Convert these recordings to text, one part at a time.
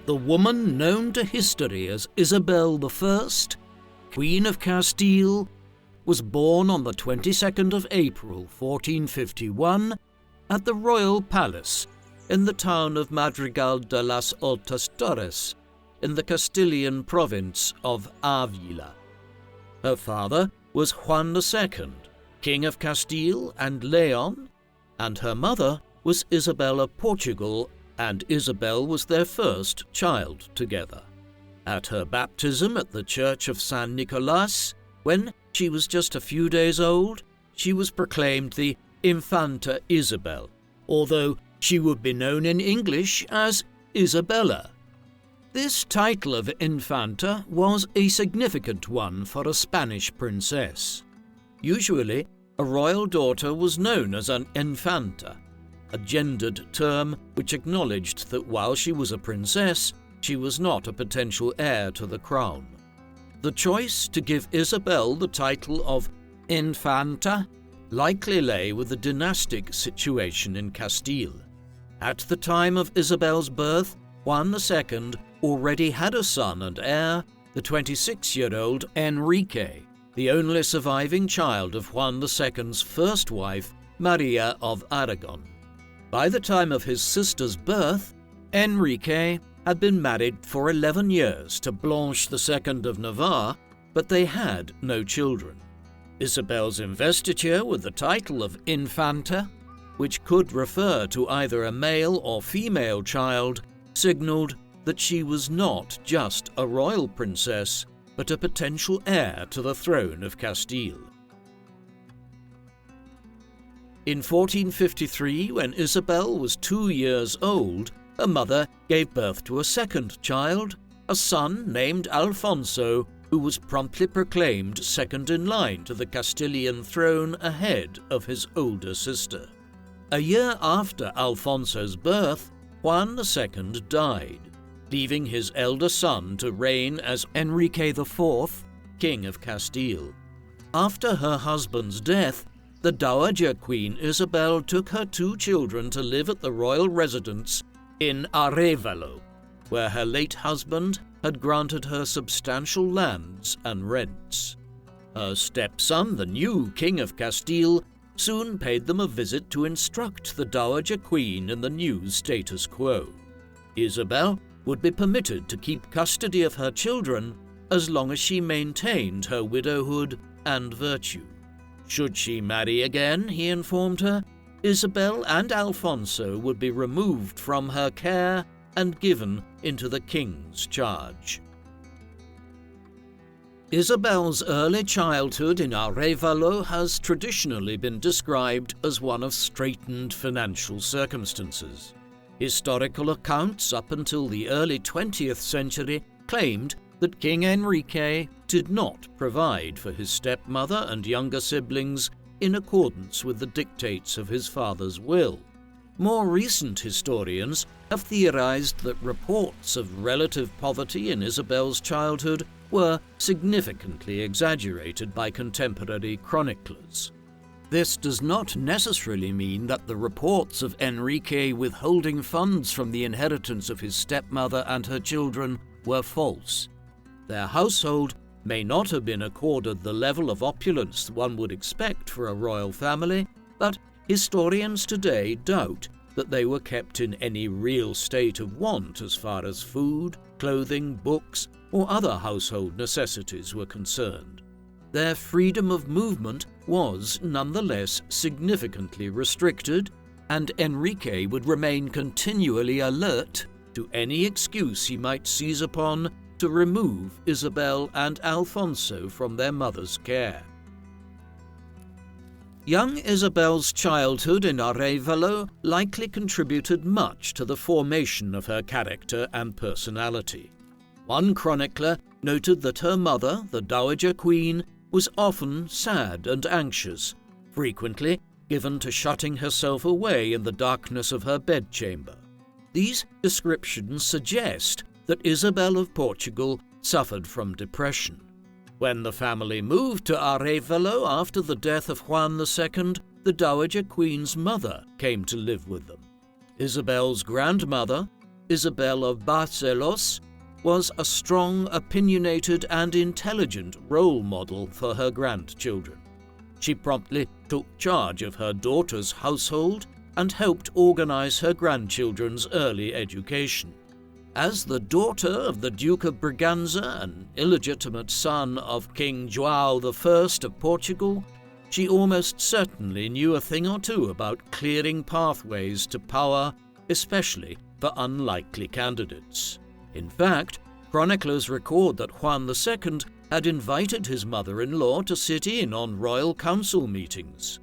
The woman known to history as Isabel I, Queen of Castile, was born on the 22nd of April 1451 at the royal palace in the town of Madrigal de las Altas Torres in the Castilian province of Ávila. Her father was Juan II, King of Castile and Leon, and her mother was Isabella of Portugal, and Isabel was their first child together. At her baptism at the Church of San Nicolas, when she was just a few days old, she was proclaimed the Infanta Isabel, although she would be known in English as Isabella. This title of Infanta was a significant one for a Spanish princess. Usually, a royal daughter was known as an Infanta, a gendered term which acknowledged that while she was a princess, she was not a potential heir to the crown. The choice to give Isabel the title of Infanta likely lay with the dynastic situation in Castile. At the time of Isabel's birth, Juan II already had a son and heir, the 26-year-old Enrique, the only surviving child of Juan II's first wife, Maria of Aragon. By the time of his sister's birth, Enrique had been married for 11 years to Blanche II of Navarre, but they had no children. Isabel's investiture with the title of Infanta, which could refer to either a male or female child, signalled that she was not just a royal princess, but a potential heir to the throne of Castile. In 1453, when Isabel was 2 years old, her mother gave birth to a second child, a son named Alfonso, who was promptly proclaimed second in line to the Castilian throne ahead of his older sister. A year after Alfonso's birth, Juan II died, leaving his elder son to reign as Enrique IV, King of Castile. After her husband's death, the Dowager Queen Isabel took her 2 children to live at the royal residence in Arévalo, where her late husband had granted her substantial lands and rents. Her stepson, the new King of Castile, soon paid them a visit to instruct the Dowager Queen in the new status quo. Isabel would be permitted to keep custody of her children as long as she maintained her widowhood and virtue. Should she marry again, he informed her, Isabel and Alfonso would be removed from her care and given into the king's charge. Isabel's early childhood in Arévalo has traditionally been described as one of straitened financial circumstances. Historical accounts up until the early 20th century claimed that King Enrique did not provide for his stepmother and younger siblings in accordance with the dictates of his father's will. More recent historians have theorized that reports of relative poverty in Isabel's childhood were significantly exaggerated by contemporary chroniclers. This does not necessarily mean that the reports of Enrique withholding funds from the inheritance of his stepmother and her children were false. Their household may not have been accorded the level of opulence one would expect for a royal family, but historians today doubt that they were kept in any real state of want as far as food, clothing, books, or other household necessities were concerned. Their freedom of movement was nonetheless significantly restricted, and Enrique would remain continually alert to any excuse he might seize upon to remove Isabel and Alfonso from their mother's care. Young Isabel's childhood in Arévalo likely contributed much to the formation of her character and personality. One chronicler noted that her mother, the Dowager Queen, was often sad and anxious, frequently given to shutting herself away in the darkness of her bedchamber. These descriptions suggest that Isabel of Portugal suffered from depression. When the family moved to Arévalo after the death of Juan II, the Dowager Queen's mother came to live with them. Isabel's grandmother, Isabel of Barcelos, was a strong, opinionated and intelligent role model for her grandchildren. She promptly took charge of her daughter's household and helped organize her grandchildren's early education. As the daughter of the Duke of Braganza, an illegitimate son of King João I of Portugal, she almost certainly knew a thing or two about clearing pathways to power, especially for unlikely candidates. In fact, chroniclers record that Juan II had invited his mother-in-law to sit in on royal council meetings.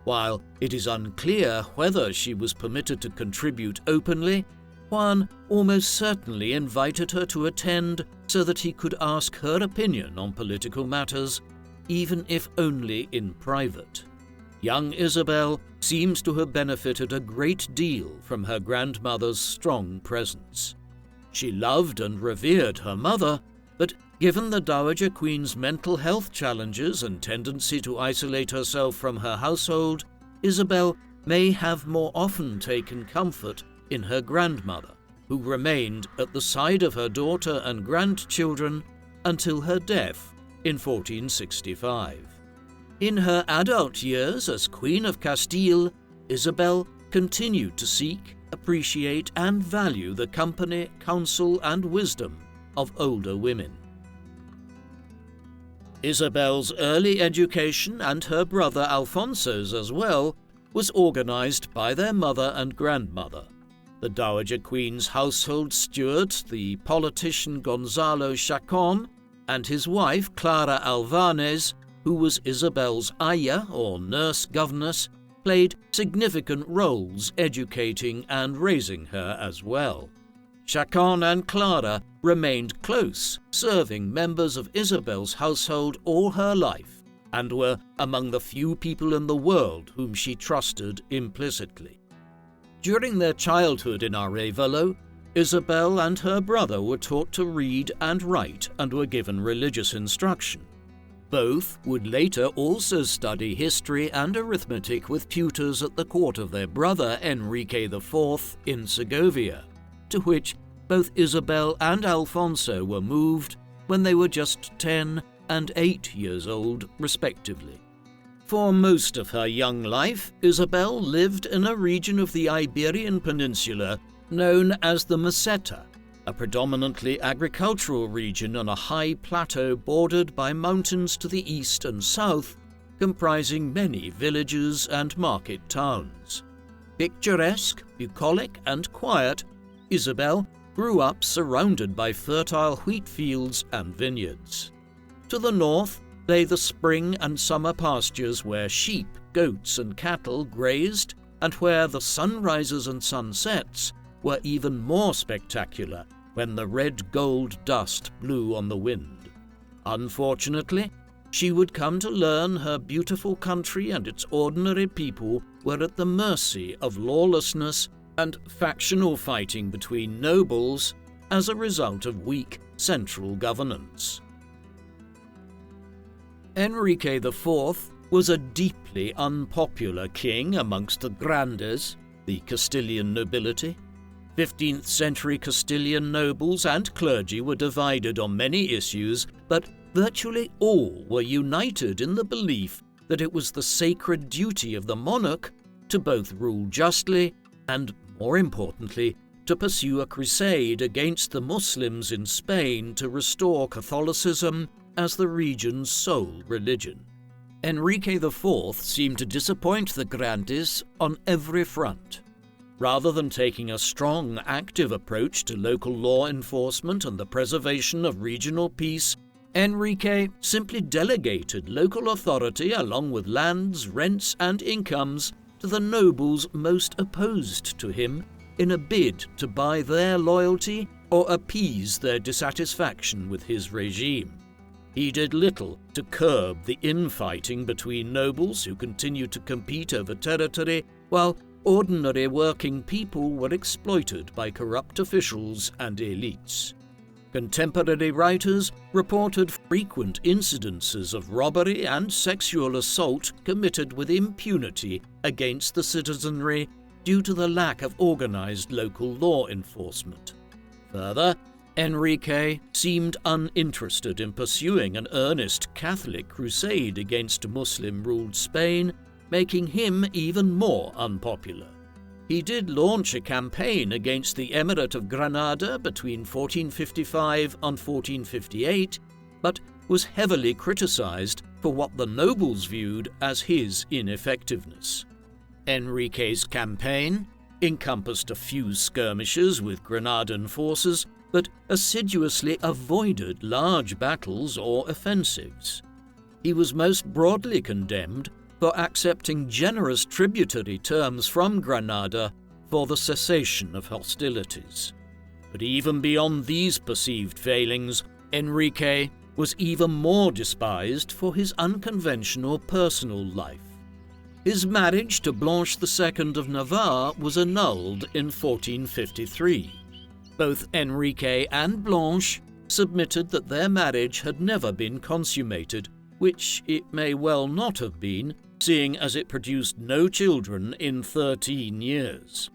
While it is unclear whether she was permitted to contribute openly, Juan almost certainly invited her to attend so that he could ask her opinion on political matters, even if only in private. Young Isabel seems to have benefited a great deal from her grandmother's strong presence. She loved and revered her mother, but given the Dowager Queen's mental health challenges and tendency to isolate herself from her household, Isabel may have more often taken comfort in her grandmother, who remained at the side of her daughter and grandchildren until her death in 1465. In her adult years as Queen of Castile, Isabel continued to seek, appreciate and value the company, counsel and wisdom of older women. Isabel's early education, and her brother Alfonso's as well, was organized by their mother and grandmother. The Dowager Queen's household steward, the politician Gonzalo Chacon, and his wife Clara Alvarez, who was Isabel's aya or nurse governess, played significant roles educating and raising her as well. Chacon and Clara remained close, serving members of Isabel's household all her life, and were among the few people in the world whom she trusted implicitly. During their childhood in Arévalo, Isabel and her brother were taught to read and write and were given religious instruction. Both would later also study history and arithmetic with tutors at the court of their brother Enrique IV in Segovia, to which both Isabel and Alfonso were moved when they were just 10 and 8 years old, respectively. For most of her young life, Isabel lived in a region of the Iberian Peninsula known as the Meseta, a predominantly agricultural region on a high plateau bordered by mountains to the east and south, comprising many villages and market towns. Picturesque, bucolic, and quiet, Isabel grew up surrounded by fertile wheat fields and vineyards. To the north lay the spring and summer pastures where sheep, goats, and cattle grazed, and where the sunrises and sunsets were even more spectacular when the red-gold dust blew on the wind. Unfortunately, she would come to learn her beautiful country and its ordinary people were at the mercy of lawlessness and factional fighting between nobles as a result of weak central governance. Enrique IV was a deeply unpopular king amongst the Grandes, the Castilian nobility. 15th century Castilian nobles and clergy were divided on many issues, but virtually all were united in the belief that it was the sacred duty of the monarch to both rule justly and, more importantly, to pursue a crusade against the Muslims in Spain to restore Catholicism as the region's sole religion. Enrique IV seemed to disappoint the Grandes on every front. Rather than taking a strong, active approach to local law enforcement and the preservation of regional peace, Enrique simply delegated local authority along with lands, rents, and incomes to the nobles most opposed to him in a bid to buy their loyalty or appease their dissatisfaction with his regime. He did little to curb the infighting between nobles who continued to compete over territory, while ordinary working people were exploited by corrupt officials and elites. Contemporary writers reported frequent incidences of robbery and sexual assault committed with impunity against the citizenry, due to the lack of organized local law enforcement. Further, Enrique seemed uninterested in pursuing an earnest Catholic crusade against Muslim-ruled Spain, making him even more unpopular. He did launch a campaign against the Emirate of Granada between 1455 and 1458, but was heavily criticized for what the nobles viewed as his ineffectiveness. Enrique's campaign encompassed a few skirmishes with Granadan forces, but assiduously avoided large battles or offensives. He was most broadly condemned for accepting generous tributary terms from Granada for the cessation of hostilities. But even beyond these perceived failings, Enrique was even more despised for his unconventional personal life. His marriage to Blanche II of Navarre was annulled in 1453. Both Enrique and Blanche submitted that their marriage had never been consummated, which it may well not have been, seeing as it produced no children in 13 years.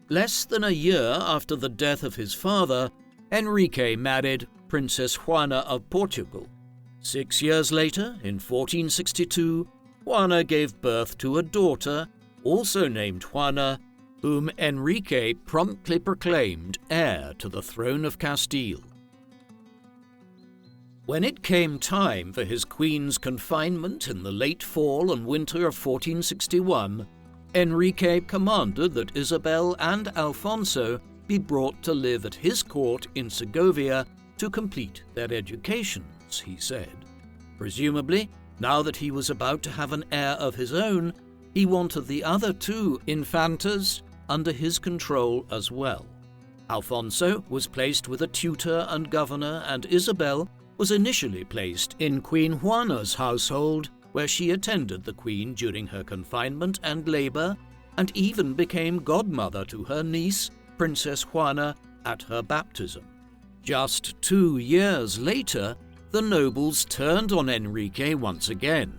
Less than a year after the death of his father, Enrique married Princess Juana of Portugal. 6 years later, in 1462, Juana gave birth to a daughter, also named Juana, whom Enrique promptly proclaimed heir to the throne of Castile. When it came time for his queen's confinement in the late fall and winter of 1461, Enrique commanded that Isabel and Alfonso be brought to live at his court in Segovia to complete their educations, he said. Presumably, now that he was about to have an heir of his own, he wanted the other two infantas under his control as well. Alfonso was placed with a tutor and governor, and Isabel was initially placed in Queen Juana's household, where she attended the queen during her confinement and labor, and even became godmother to her niece, Princess Juana, at her baptism. Just 2 years later, the nobles turned on Enrique once again.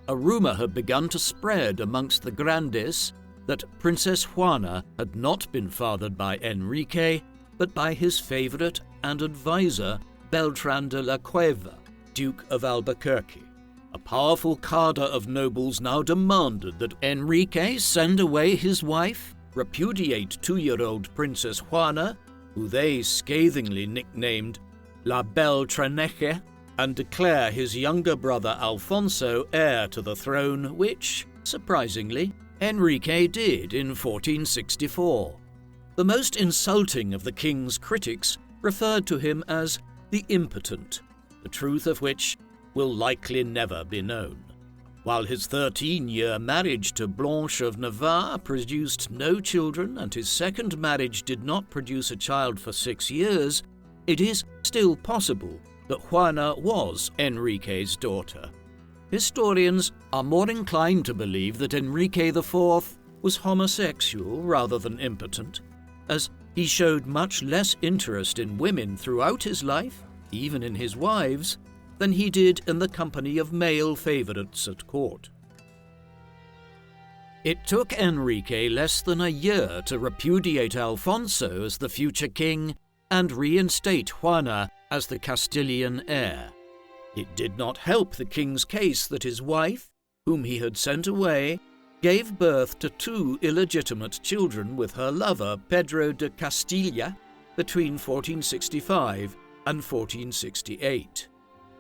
A rumor had begun to spread amongst the grandes that Princess Juana had not been fathered by Enrique, but by his favorite and advisor, Beltran de la Cueva, Duke of Albuquerque. A powerful cadre of nobles now demanded that Enrique send away his wife, repudiate 2-year-old Princess Juana, who they scathingly nicknamed La Beltraneje, and declare his younger brother Alfonso heir to the throne, which, surprisingly, Enrique did in 1464. The most insulting of the king's critics referred to him as the impotent, the truth of which will likely never be known. While his 13-year marriage to Blanche of Navarre produced no children and his second marriage did not produce a child for 6 years, it is still possible that Juana was Enrique's daughter. Historians are more inclined to believe that Enrique IV was homosexual rather than impotent, as he showed much less interest in women throughout his life, even in his wives, than he did in the company of male favorites at court. It took Enrique less than a year to repudiate Alfonso as the future king and reinstate Juana as the Castilian heir. It did not help the king's case that his wife, whom he had sent away, gave birth to 2 illegitimate children with her lover Pedro de Castilla between 1465 and 1468.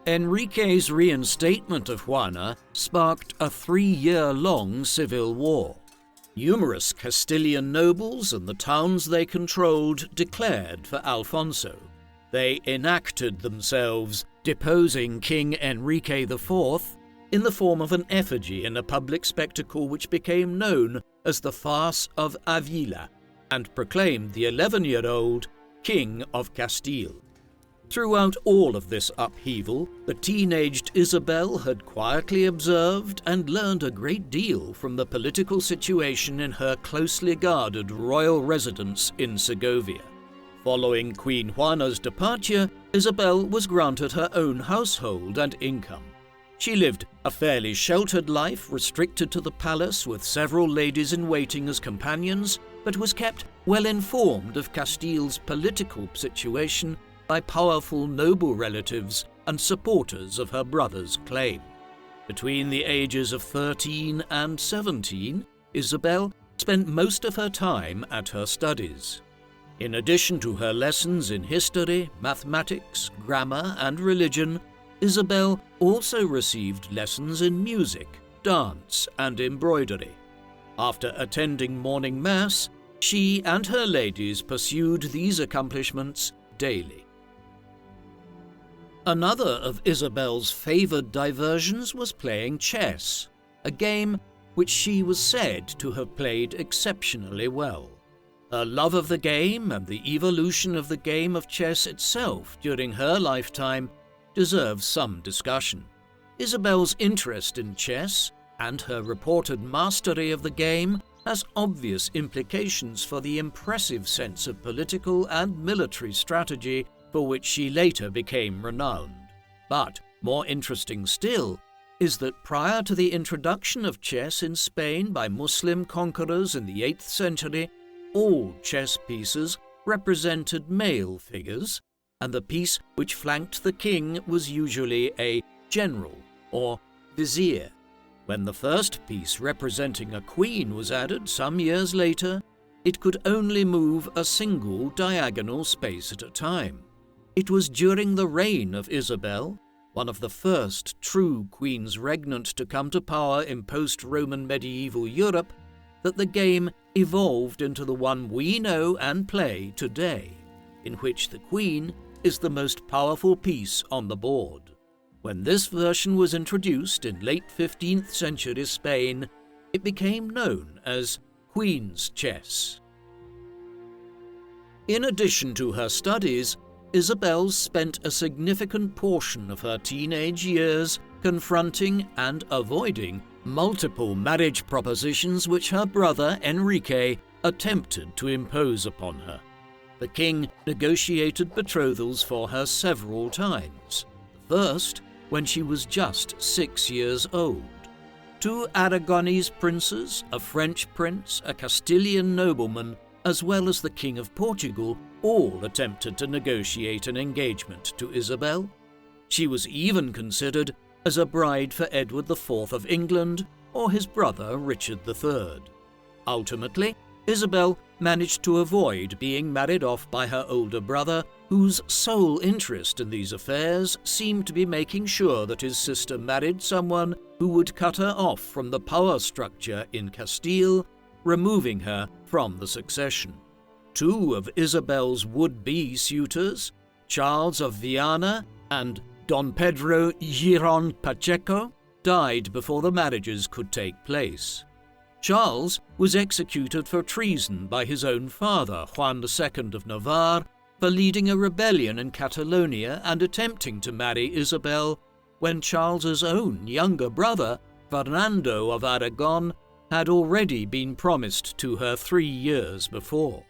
Enrique's reinstatement of Juana sparked a 3-year-long civil war. Numerous Castilian nobles and the towns they controlled declared for Alfonso. They enacted themselves, deposing King Enrique IV in the form of an effigy in a public spectacle which became known as the Farce of Avila, and proclaimed the 11-year-old King of Castile. Throughout all of this upheaval, the teenaged Isabel had quietly observed and learned a great deal from the political situation in her closely guarded royal residence in Segovia. Following Queen Juana's departure, Isabel was granted her own household and income. She lived a fairly sheltered life, restricted to the palace with several ladies-in-waiting as companions, but was kept well informed of Castile's political situation by powerful noble relatives and supporters of her brother's claim. Between the ages of 13 and 17, Isabel spent most of her time at her studies. In addition to her lessons in history, mathematics, grammar, and religion, Isabel also received lessons in music, dance, and embroidery. After attending morning mass, she and her ladies pursued these accomplishments daily. Another of Isabel's favoured diversions was playing chess, a game which she was said to have played exceptionally well. Her love of the game and the evolution of the game of chess itself during her lifetime deserves some discussion. Isabel's interest in chess and her reported mastery of the game has obvious implications for the impressive sense of political and military strategy for which she later became renowned. But more interesting still is that prior to the introduction of chess in Spain by Muslim conquerors in the 8th century, all chess pieces represented male figures, and the piece which flanked the king was usually a general or vizier. When the first piece representing a queen was added some years later, it could only move a single diagonal space at a time. It was during the reign of Isabel, one of the first true queens regnant to come to power in post-Roman medieval Europe, that the game evolved into the one we know and play today, in which the queen is the most powerful piece on the board. When this version was introduced in late 15th century Spain, it became known as Queen's Chess. In addition to her studies, Isabel spent a significant portion of her teenage years confronting and avoiding multiple marriage propositions which her brother Enrique attempted to impose upon her. The king negotiated betrothals for her several times, the first when she was just 6 years old. 2 Aragonese princes, a French prince, a Castilian nobleman, as well as the King of Portugal, all attempted to negotiate an engagement to Isabel. She was even considered as a bride for Edward IV of England or his brother Richard III. Ultimately, Isabel managed to avoid being married off by her older brother, whose sole interest in these affairs seemed to be making sure that his sister married someone who would cut her off from the power structure in Castile, removing her from the succession. 2 of Isabel's would-be suitors, Charles of Viana and Don Pedro Giron Pacheco, died before the marriages could take place. Charles was executed for treason by his own father, Juan II of Navarre, for leading a rebellion in Catalonia and attempting to marry Isabel when Charles's own younger brother, Fernando of Aragon, had already been promised to her 3 years before.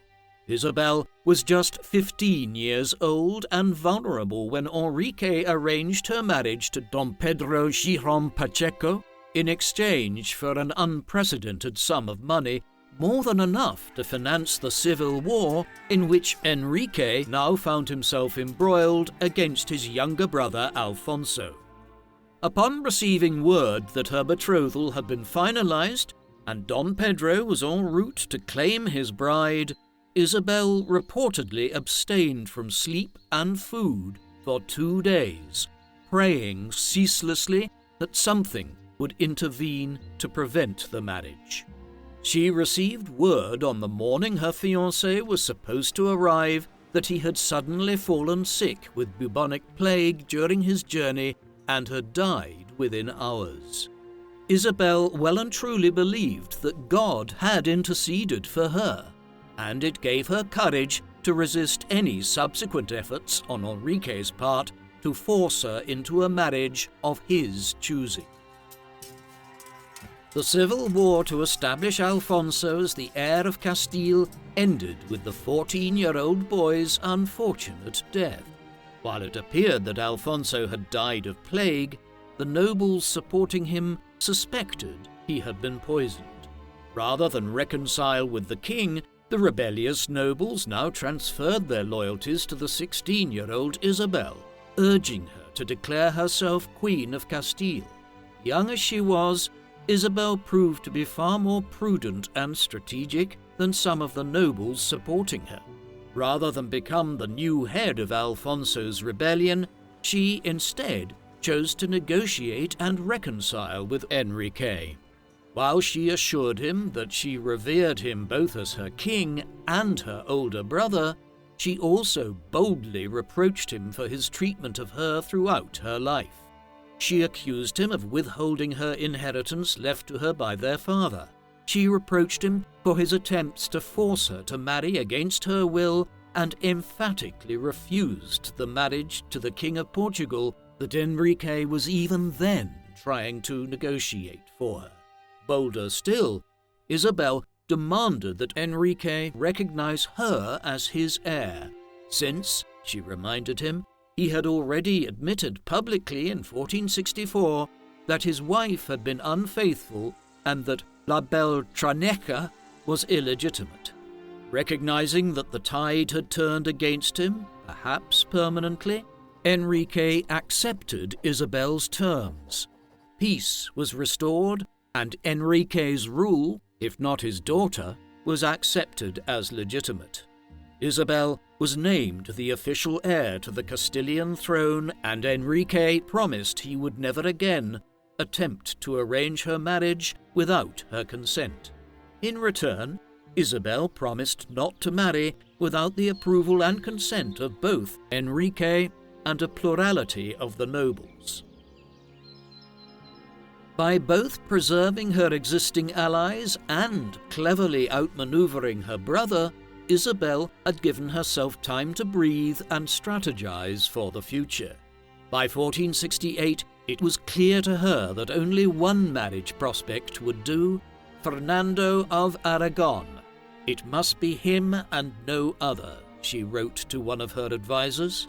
Isabel was just 15 years old and vulnerable when Enrique arranged her marriage to Don Pedro Giron Pacheco in exchange for an unprecedented sum of money, more than enough to finance the civil war in which Enrique now found himself embroiled against his younger brother Alfonso. Upon receiving word that her betrothal had been finalized and Don Pedro was en route to claim his bride, Isabel reportedly abstained from sleep and food for 2 days, praying ceaselessly that something would intervene to prevent the marriage. She received word on the morning her fiancé was supposed to arrive that he had suddenly fallen sick with bubonic plague during his journey and had died within hours. Isabel well and truly believed that God had interceded for her, and it gave her courage to resist any subsequent efforts on Enrique's part to force her into a marriage of his choosing. The civil war to establish Alfonso as the heir of Castile ended with the 14-year-old boy's unfortunate death. While it appeared that Alfonso had died of plague, the nobles supporting him suspected he had been poisoned. Rather than reconcile with the king, the rebellious nobles now transferred their loyalties to the 16-year-old Isabel, urging her to declare herself Queen of Castile. Young as she was, Isabel proved to be far more prudent and strategic than some of the nobles supporting her. Rather than become the new head of Alfonso's rebellion, she instead chose to negotiate and reconcile with Enrique. While she assured him that she revered him both as her king and her older brother, she also boldly reproached him for his treatment of her throughout her life. She accused him of withholding her inheritance left to her by their father. She reproached him for his attempts to force her to marry against her will and emphatically refused the marriage to the King of Portugal that Enrique was even then trying to negotiate for her. Bolder still, Isabel demanded that Enrique recognize her as his heir, since, she reminded him, he had already admitted publicly in 1464 that his wife had been unfaithful and that La Beltraneja was illegitimate. Recognizing that the tide had turned against him, perhaps permanently, Enrique accepted Isabel's terms. Peace was restored, and Enrique's rule, if not his daughter, was accepted as legitimate. Isabel was named the official heir to the Castilian throne, and Enrique promised he would never again attempt to arrange her marriage without her consent. In return, Isabel promised not to marry without the approval and consent of both Enrique and a plurality of the nobles. By both preserving her existing allies and cleverly outmaneuvering her brother, Isabel had given herself time to breathe and strategize for the future. By 1468, it was clear to her that only one marriage prospect would do: Fernando of Aragon. It must be him and no other, she wrote to one of her advisors.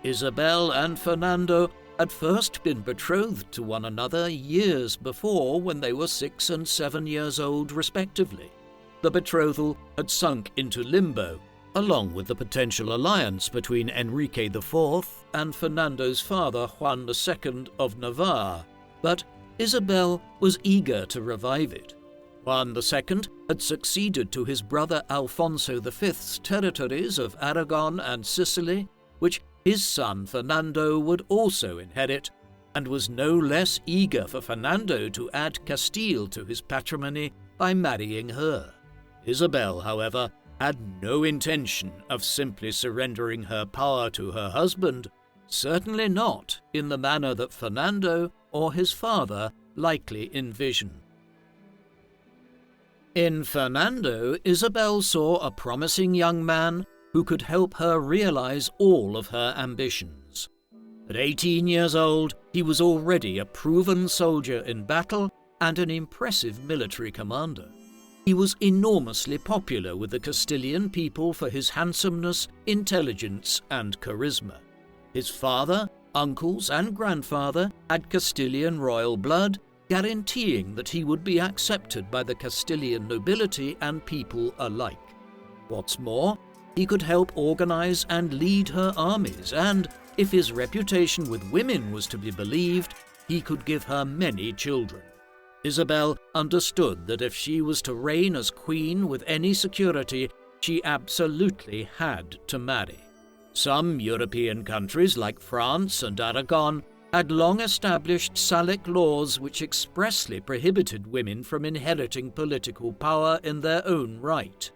Isabel and Fernando had first been betrothed to one another years before, when they were 6 and 7 years old respectively. The betrothal had sunk into limbo, along with the potential alliance between Enrique IV and Fernando's father Juan II of Navarre, but Isabel was eager to revive it. Juan II had succeeded to his brother Alfonso V's territories of Aragon and Sicily, which his son Fernando would also inherit, and was no less eager for Fernando to add Castile to his patrimony by marrying her. Isabel, however, had no intention of simply surrendering her power to her husband, certainly not in the manner that Fernando or his father likely envisioned. In Fernando, Isabel saw a promising young man who could help her realize all of her ambitions. At 18 years old, he was already a proven soldier in battle and an impressive military commander. He was enormously popular with the Castilian people for his handsomeness, intelligence, and charisma. His father, uncles, and grandfather had Castilian royal blood, guaranteeing that he would be accepted by the Castilian nobility and people alike. What's more, he could help organize and lead her armies, and, if his reputation with women was to be believed, he could give her many children. Isabel understood that if she was to reign as queen with any security, she absolutely had to marry. Some European countries, like France and Aragon, had long established Salic laws which expressly prohibited women from inheriting political power in their own right.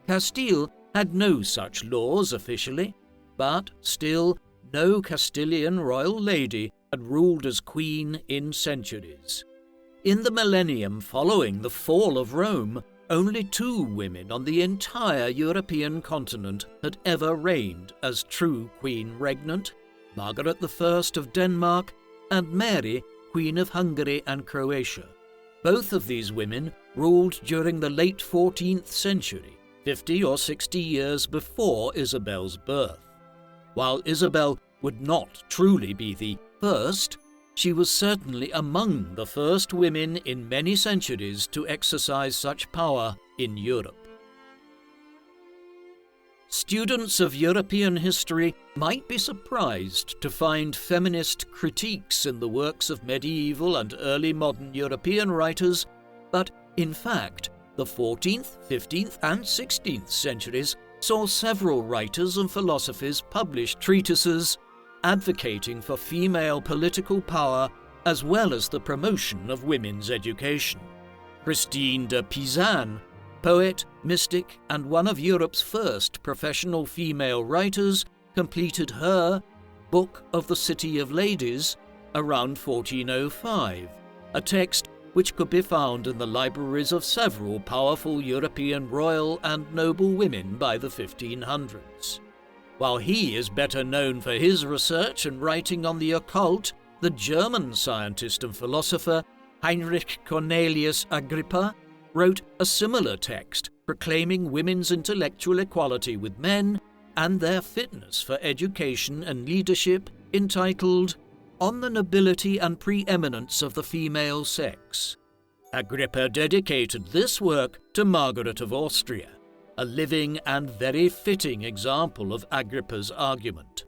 Castile had no such laws officially, but still no Castilian royal lady had ruled as queen in centuries. In the millennium following the fall of Rome, only 2 women on the entire European continent had ever reigned as true queen regnant: Margaret I of Denmark and Mary, Queen of Hungary and Croatia. Both of these women ruled during the late 14th century, 50 or 60 years before Isabel's birth. While Isabel would not truly be the first, she was certainly among the first women in many centuries to exercise such power in Europe. Students of European history might be surprised to find feminist critiques in the works of medieval and early modern European writers, but in fact, the 14th, 15th and 16th centuries saw several writers and philosophers publish treatises advocating for female political power as well as the promotion of women's education. Christine de Pizan, poet, mystic, and one of Europe's first professional female writers, completed her Book of the City of Ladies around 1405, a text which could be found in the libraries of several powerful European royal and noble women by the 1500s. While he is better known for his research and writing on the occult, the German scientist and philosopher Heinrich Cornelius Agrippa wrote a similar text proclaiming women's intellectual equality with men and their fitness for education and leadership, entitled On the Nobility and Preeminence of the Female Sex. Agrippa dedicated this work to Margaret of Austria, a living and very fitting example of Agrippa's argument.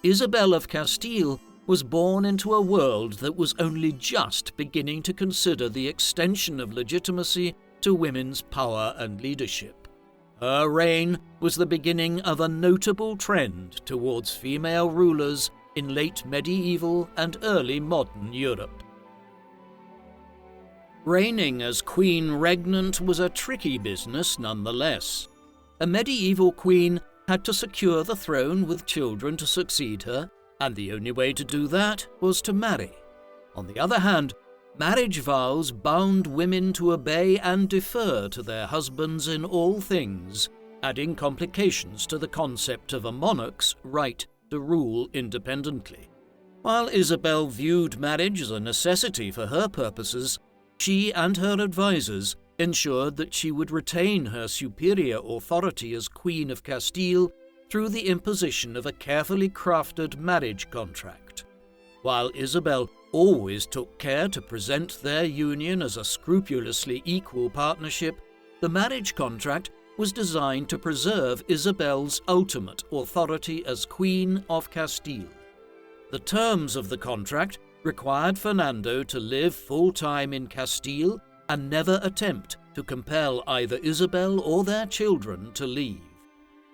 Isabella of Castile was born into a world that was only just beginning to consider the extension of legitimacy to women's power and leadership. Her reign was the beginning of a notable trend towards female rulers in late medieval and early modern Europe. Reigning as queen regnant was a tricky business nonetheless. A medieval queen had to secure the throne with children to succeed her, and the only way to do that was to marry. On the other hand, marriage vows bound women to obey and defer to their husbands in all things, adding complications to the concept of a monarch's right to rule independently. While Isabel viewed marriage as a necessity for her purposes, she and her advisors ensured that she would retain her superior authority as Queen of Castile through the imposition of a carefully crafted marriage contract. While Isabel always took care to present their union as a scrupulously equal partnership, the marriage contract was designed to preserve Isabel's ultimate authority as Queen of Castile. The terms of the contract required Fernando to live full-time in Castile and never attempt to compel either Isabel or their children to leave.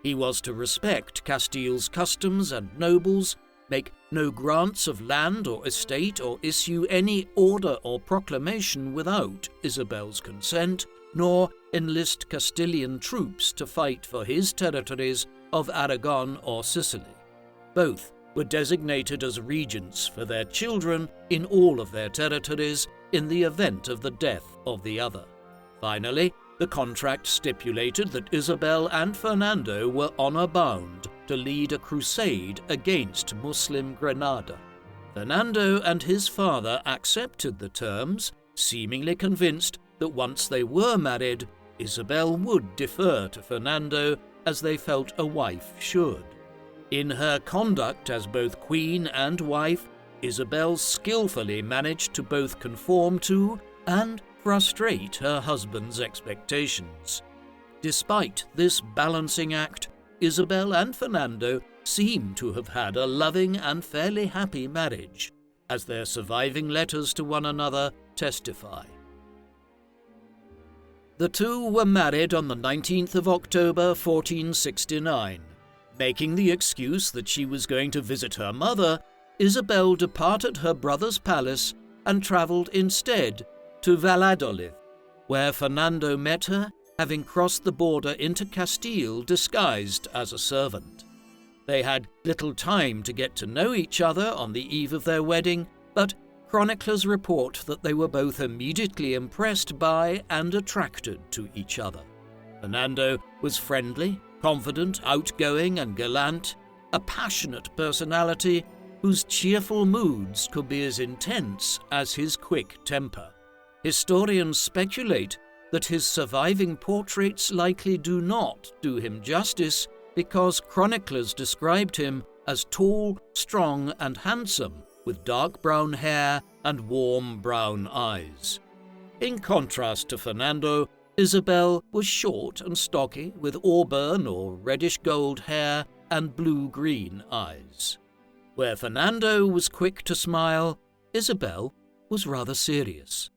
He was to respect Castile's customs and nobles, make no grants of land or estate, or issue any order or proclamation without Isabel's consent, nor enlist Castilian troops to fight for his territories of Aragon or Sicily. Both were designated as regents for their children in all of their territories in the event of the death of the other. Finally, the contract stipulated that Isabel and Fernando were honor-bound to lead a crusade against Muslim Granada. Fernando and his father accepted the terms, seemingly convinced that once they were married, Isabel would defer to Fernando as they felt a wife should. In her conduct as both queen and wife, Isabel skillfully managed to both conform to and frustrate her husband's expectations. Despite this balancing act, Isabel and Fernando seem to have had a loving and fairly happy marriage, as their surviving letters to one another testify. The two were married on the 19th of October 1469. Making the excuse that she was going to visit her mother, Isabel departed her brother's palace and travelled instead to Valladolid, where Fernando met her, having crossed the border into Castile disguised as a servant. They had little time to get to know each other on the eve of their wedding, but chroniclers report that they were both immediately impressed by and attracted to each other. Fernando was friendly, confident, outgoing and gallant, a passionate personality whose cheerful moods could be as intense as his quick temper. Historians speculate that his surviving portraits likely do not do him justice because chroniclers described him as tall, strong and handsome, with dark brown hair and warm brown eyes. In contrast to Fernando, Isabel was short and stocky, with auburn or reddish-gold hair and blue-green eyes. Where Fernando was quick to smile, Isabel was rather serious.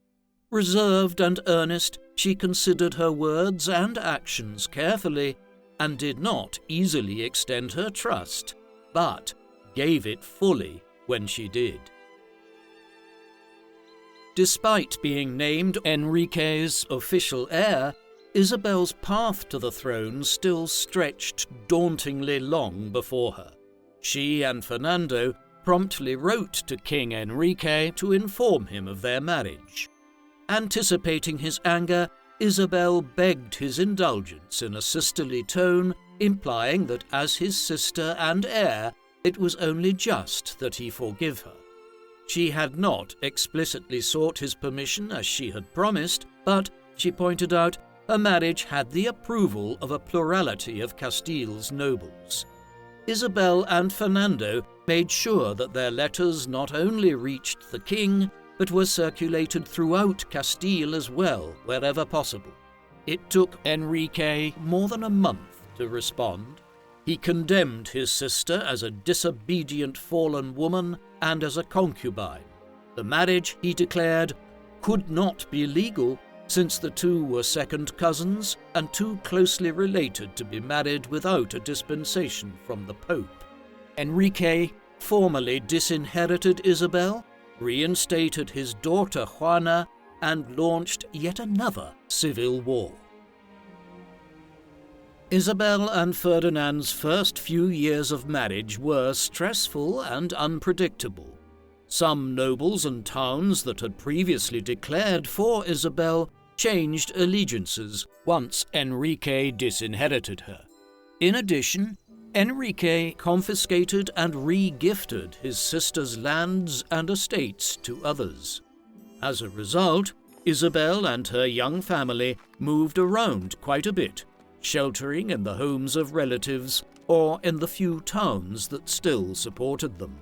Reserved and earnest, she considered her words and actions carefully and did not easily extend her trust, but gave it fully when she did. Despite being named Enrique's official heir, Isabel's path to the throne still stretched dauntingly long before her. She and Fernando promptly wrote to King Enrique to inform him of their marriage. Anticipating his anger, Isabel begged his indulgence in a sisterly tone, implying that as his sister and heir, it was only just that he forgive her. She had not explicitly sought his permission as she had promised, but, she pointed out, her marriage had the approval of a plurality of Castile's nobles. Isabel and Fernando made sure that their letters not only reached the king, but were circulated throughout Castile as well, wherever possible. It took Enrique more than a month to respond. He condemned his sister as a disobedient fallen woman and as a concubine. The marriage, he declared, could not be legal, since the two were second cousins and too closely related to be married without a dispensation from the Pope. Enrique formally disinherited Isabel, reinstated his daughter Juana, and launched yet another civil war. Isabel and Ferdinand's first few years of marriage were stressful and unpredictable. Some nobles and towns that had previously declared for Isabel changed allegiances once Enrique disinherited her. In addition, Enrique confiscated and re-gifted his sister's lands and estates to others. As a result, Isabel and her young family moved around quite a bit, sheltering in the homes of relatives or in the few towns that still supported them.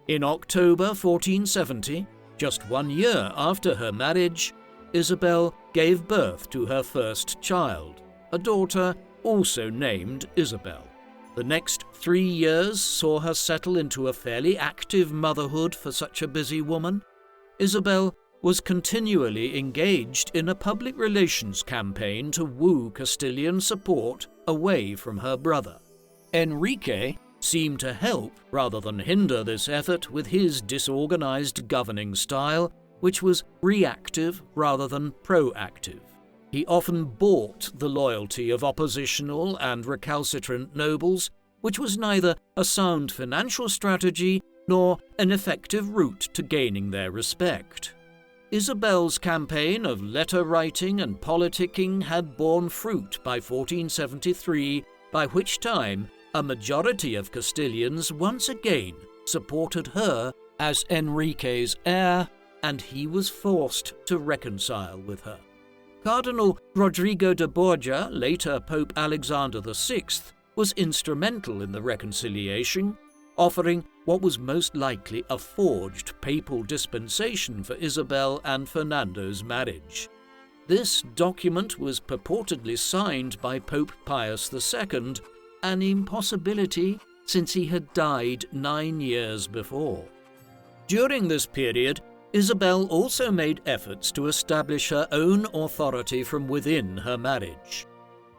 In October 1470, just 1 year after her marriage, Isabel gave birth to her first child, a daughter also named Isabel. The next 3 years saw her settle into a fairly active motherhood for such a busy woman. Isabel was continually engaged in a public relations campaign to woo Castilian support away from her brother. Enrique seemed to help rather than hinder this effort with his disorganized governing style, which was reactive rather than proactive. He often bought the loyalty of oppositional and recalcitrant nobles, which was neither a sound financial strategy nor an effective route to gaining their respect. Isabel's campaign of letter writing and politicking had borne fruit by 1473, by which time a majority of Castilians once again supported her as Enrique's heir, and he was forced to reconcile with her. Cardinal Rodrigo de Borgia, later Pope Alexander VI, was instrumental in the reconciliation, offering what was most likely a forged papal dispensation for Isabel and Fernando's marriage. This document was purportedly signed by Pope Pius II, an impossibility since he had died 9 years before. During this period, Isabel also made efforts to establish her own authority from within her marriage.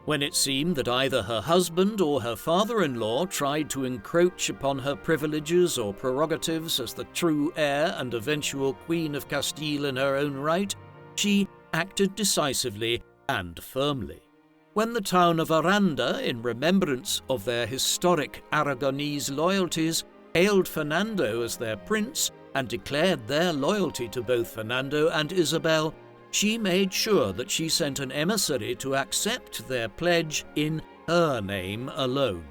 When it seemed that either her husband or her father-in-law tried to encroach upon her privileges or prerogatives as the true heir and eventual Queen of Castile in her own right, she acted decisively and firmly. When the town of Aranda, in remembrance of their historic Aragonese loyalties, hailed Fernando as their prince and declared their loyalty to both Fernando and Isabel, she made sure that she sent an emissary to accept their pledge in her name alone.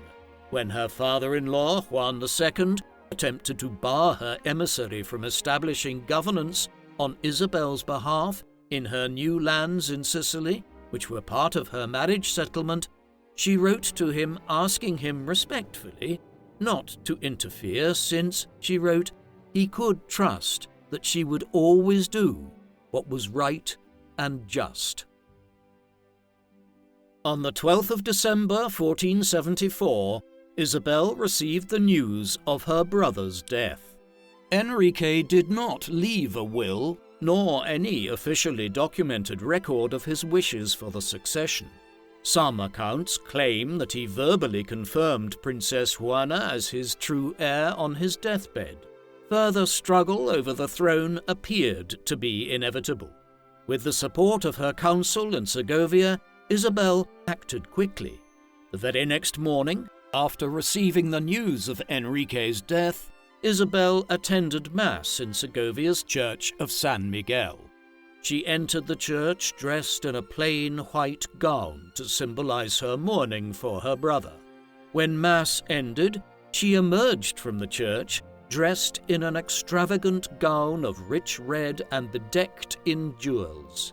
When her father-in-law, Juan II, attempted to bar her emissary from establishing governance on Isabel's behalf in her new lands in Sicily, which were part of her marriage settlement, she wrote to him asking him respectfully not to interfere since, she wrote, he could trust that she would always do what was right and just. On the 12th of December 1474, Isabel received the news of her brother's death. Enrique did not leave a will, nor any officially documented record of his wishes for the succession. Some accounts claim that he verbally confirmed Princess Juana as his true heir on his deathbed. Further struggle over the throne appeared to be inevitable. With the support of her council in Segovia, Isabel acted quickly. The very next morning, after receiving the news of Enrique's death, Isabel attended Mass in Segovia's church of San Miguel. She entered the church dressed in a plain white gown to symbolize her mourning for her brother. When Mass ended, she emerged from the church dressed in an extravagant gown of rich red and bedecked in jewels.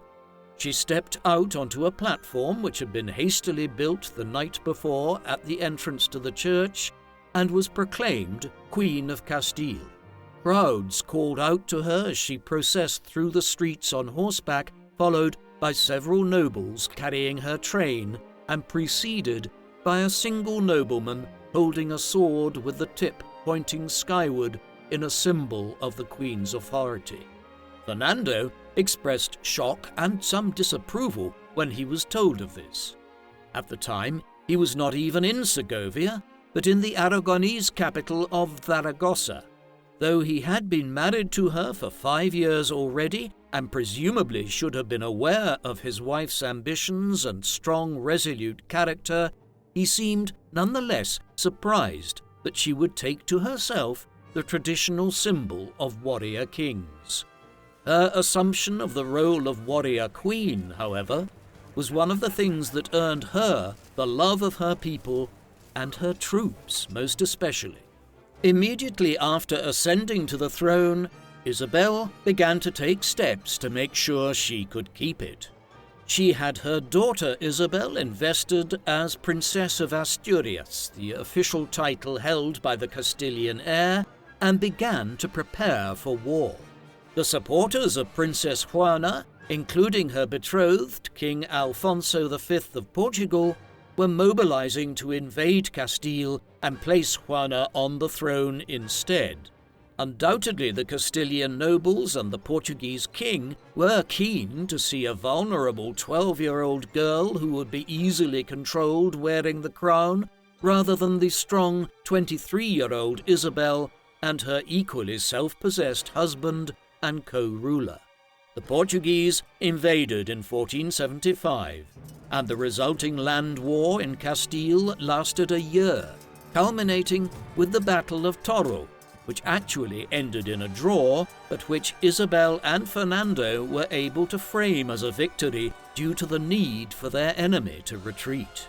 She stepped out onto a platform which had been hastily built the night before at the entrance to the church and was proclaimed Queen of Castile. Crowds called out to her as she processed through the streets on horseback, followed by several nobles carrying her train and preceded by a single nobleman holding a sword with the tip pointing skyward in a symbol of the Queen's authority. Fernando expressed shock and some disapproval when he was told of this. At the time, he was not even in Segovia, but in the Aragonese capital of Zaragoza. Though he had been married to her for 5 years already, and presumably should have been aware of his wife's ambitions and strong, resolute character, he seemed nonetheless surprised that she would take to herself the traditional symbol of warrior kings. Her assumption of the role of warrior queen, however, was one of the things that earned her the love of her people and her troops most especially. Immediately after ascending to the throne, Isabel began to take steps to make sure she could keep it. She had her daughter Isabel invested as Princess of Asturias, the official title held by the Castilian heir, and began to prepare for war. The supporters of Princess Juana, including her betrothed, King Alfonso V of Portugal, were mobilizing to invade Castile and place Juana on the throne instead. Undoubtedly, the Castilian nobles and the Portuguese king were keen to see a vulnerable 12-year-old girl who would be easily controlled wearing the crown, rather than the strong 23-year-old Isabel and her equally self-possessed husband and co-ruler. The Portuguese invaded in 1475, and the resulting land war in Castile lasted a year, culminating with the Battle of Toro, which actually ended in a draw, but which Isabel and Fernando were able to frame as a victory due to the need for their enemy to retreat.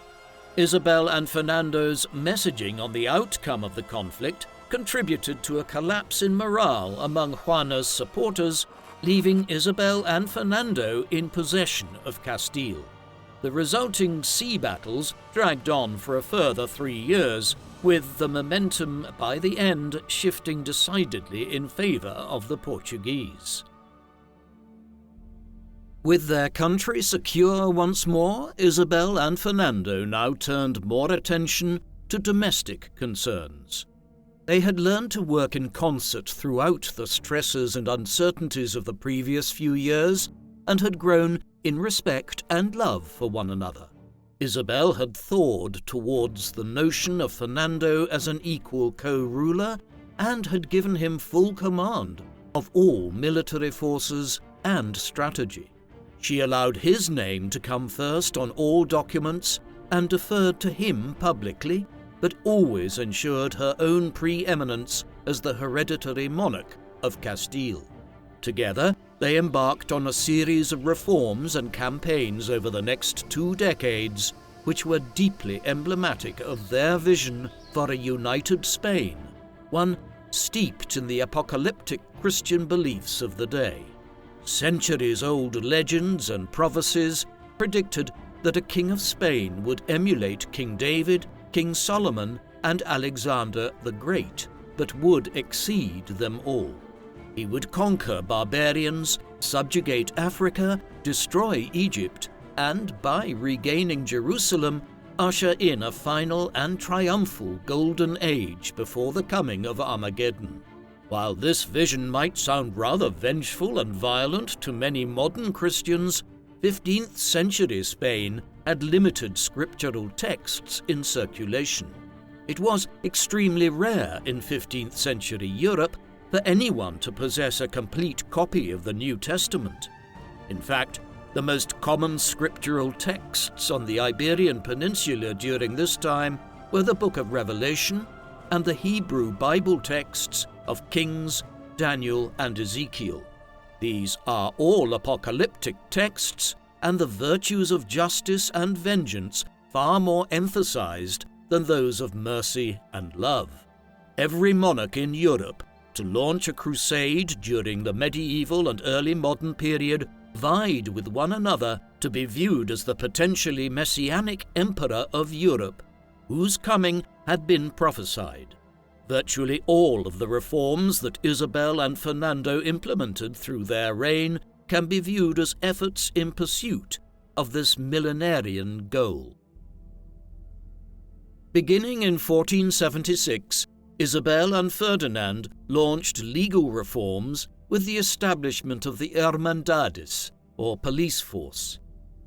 Isabel and Fernando's messaging on the outcome of the conflict contributed to a collapse in morale among Juana's supporters, leaving Isabel and Fernando in possession of Castile. The resulting sea battles dragged on for a further 3 years, with the momentum by the end shifting decidedly in favor of the Portuguese. With their country secure once more, Isabel and Fernando now turned more attention to domestic concerns. They had learned to work in concert throughout the stresses and uncertainties of the previous few years, and had grown in respect and love for one another. Isabel had thawed towards the notion of Fernando as an equal co-ruler, and had given him full command of all military forces and strategy. She allowed his name to come first on all documents and deferred to him publicly, but always ensured her own preeminence as the hereditary monarch of Castile. Together, they embarked on a series of reforms and campaigns over the next 2 decades, which were deeply emblematic of their vision for a united Spain, one steeped in the apocalyptic Christian beliefs of the day. Centuries-old legends and prophecies predicted that a king of Spain would emulate King David, King Solomon, and Alexander the Great, but would exceed them all. He would conquer barbarians, subjugate Africa, destroy Egypt, and by regaining Jerusalem, usher in a final and triumphal golden age before the coming of Armageddon. While this vision might sound rather vengeful and violent to many modern Christians, 15th century Spain had limited scriptural texts in circulation. It was extremely rare in 15th century Europe for anyone to possess a complete copy of the New Testament. In fact, the most common scriptural texts on the Iberian Peninsula during this time were the Book of Revelation and the Hebrew Bible texts of Kings, Daniel, and Ezekiel. These are all apocalyptic texts, and the virtues of justice and vengeance far more emphasized than those of mercy and love. Every monarch in Europe to launch a crusade during the medieval and early modern period vied with one another to be viewed as the potentially messianic emperor of Europe, whose coming had been prophesied. Virtually all of the reforms that Isabel and Fernando implemented through their reign can be viewed as efforts in pursuit of this millenarian goal. Beginning in 1476, Isabel and Ferdinand launched legal reforms with the establishment of the Hermandades, or police force.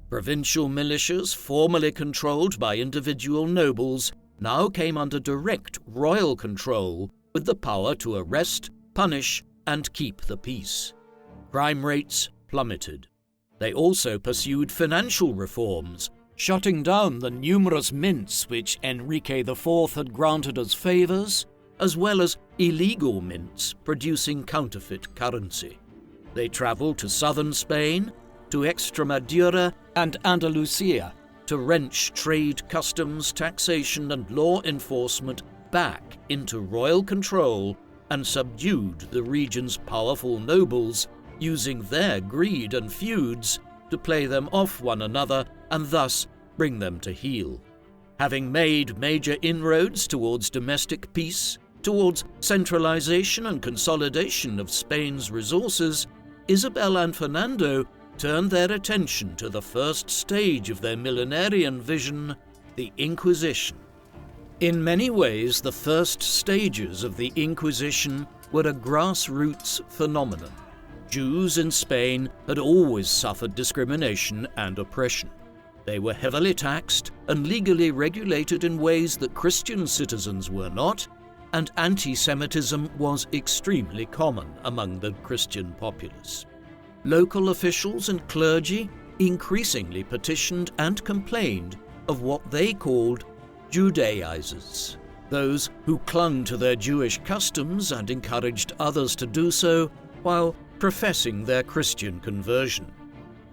Provincial militias, formerly controlled by individual nobles, now came under direct royal control with the power to arrest, punish, and keep the peace. Crime rates plummeted. They also pursued financial reforms, shutting down the numerous mints which Enrique IV had granted as favours, as well as illegal mints producing counterfeit currency. They travelled to southern Spain, to Extremadura and Andalusia, to wrench trade, customs, taxation, and law enforcement back into royal control and subdued the region's powerful nobles, using their greed and feuds to play them off one another and thus bring them to heel. Having made major inroads towards domestic peace, towards centralization and consolidation of Spain's resources, Isabel and Fernando turned their attention to the first stage of their millenarian vision, the Inquisition. In many ways, the first stages of the Inquisition were a grassroots phenomenon. Jews in Spain had always suffered discrimination and oppression. They were heavily taxed and legally regulated in ways that Christian citizens were not, and anti-Semitism was extremely common among the Christian populace. Local officials and clergy increasingly petitioned and complained of what they called Judaizers, those who clung to their Jewish customs and encouraged others to do so while professing their Christian conversion.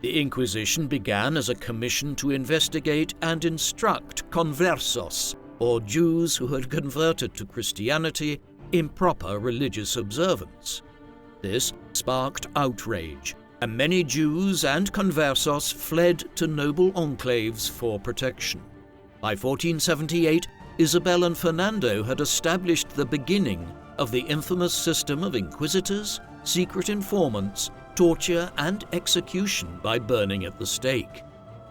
The Inquisition began as a commission to investigate and instruct conversos, or Jews who had converted to Christianity, in proper religious observance. This sparked outrage, and many Jews and conversos fled to noble enclaves for protection. By 1478, Isabel and Fernando had established the beginning of the infamous system of inquisitors, secret informants, torture, and execution by burning at the stake.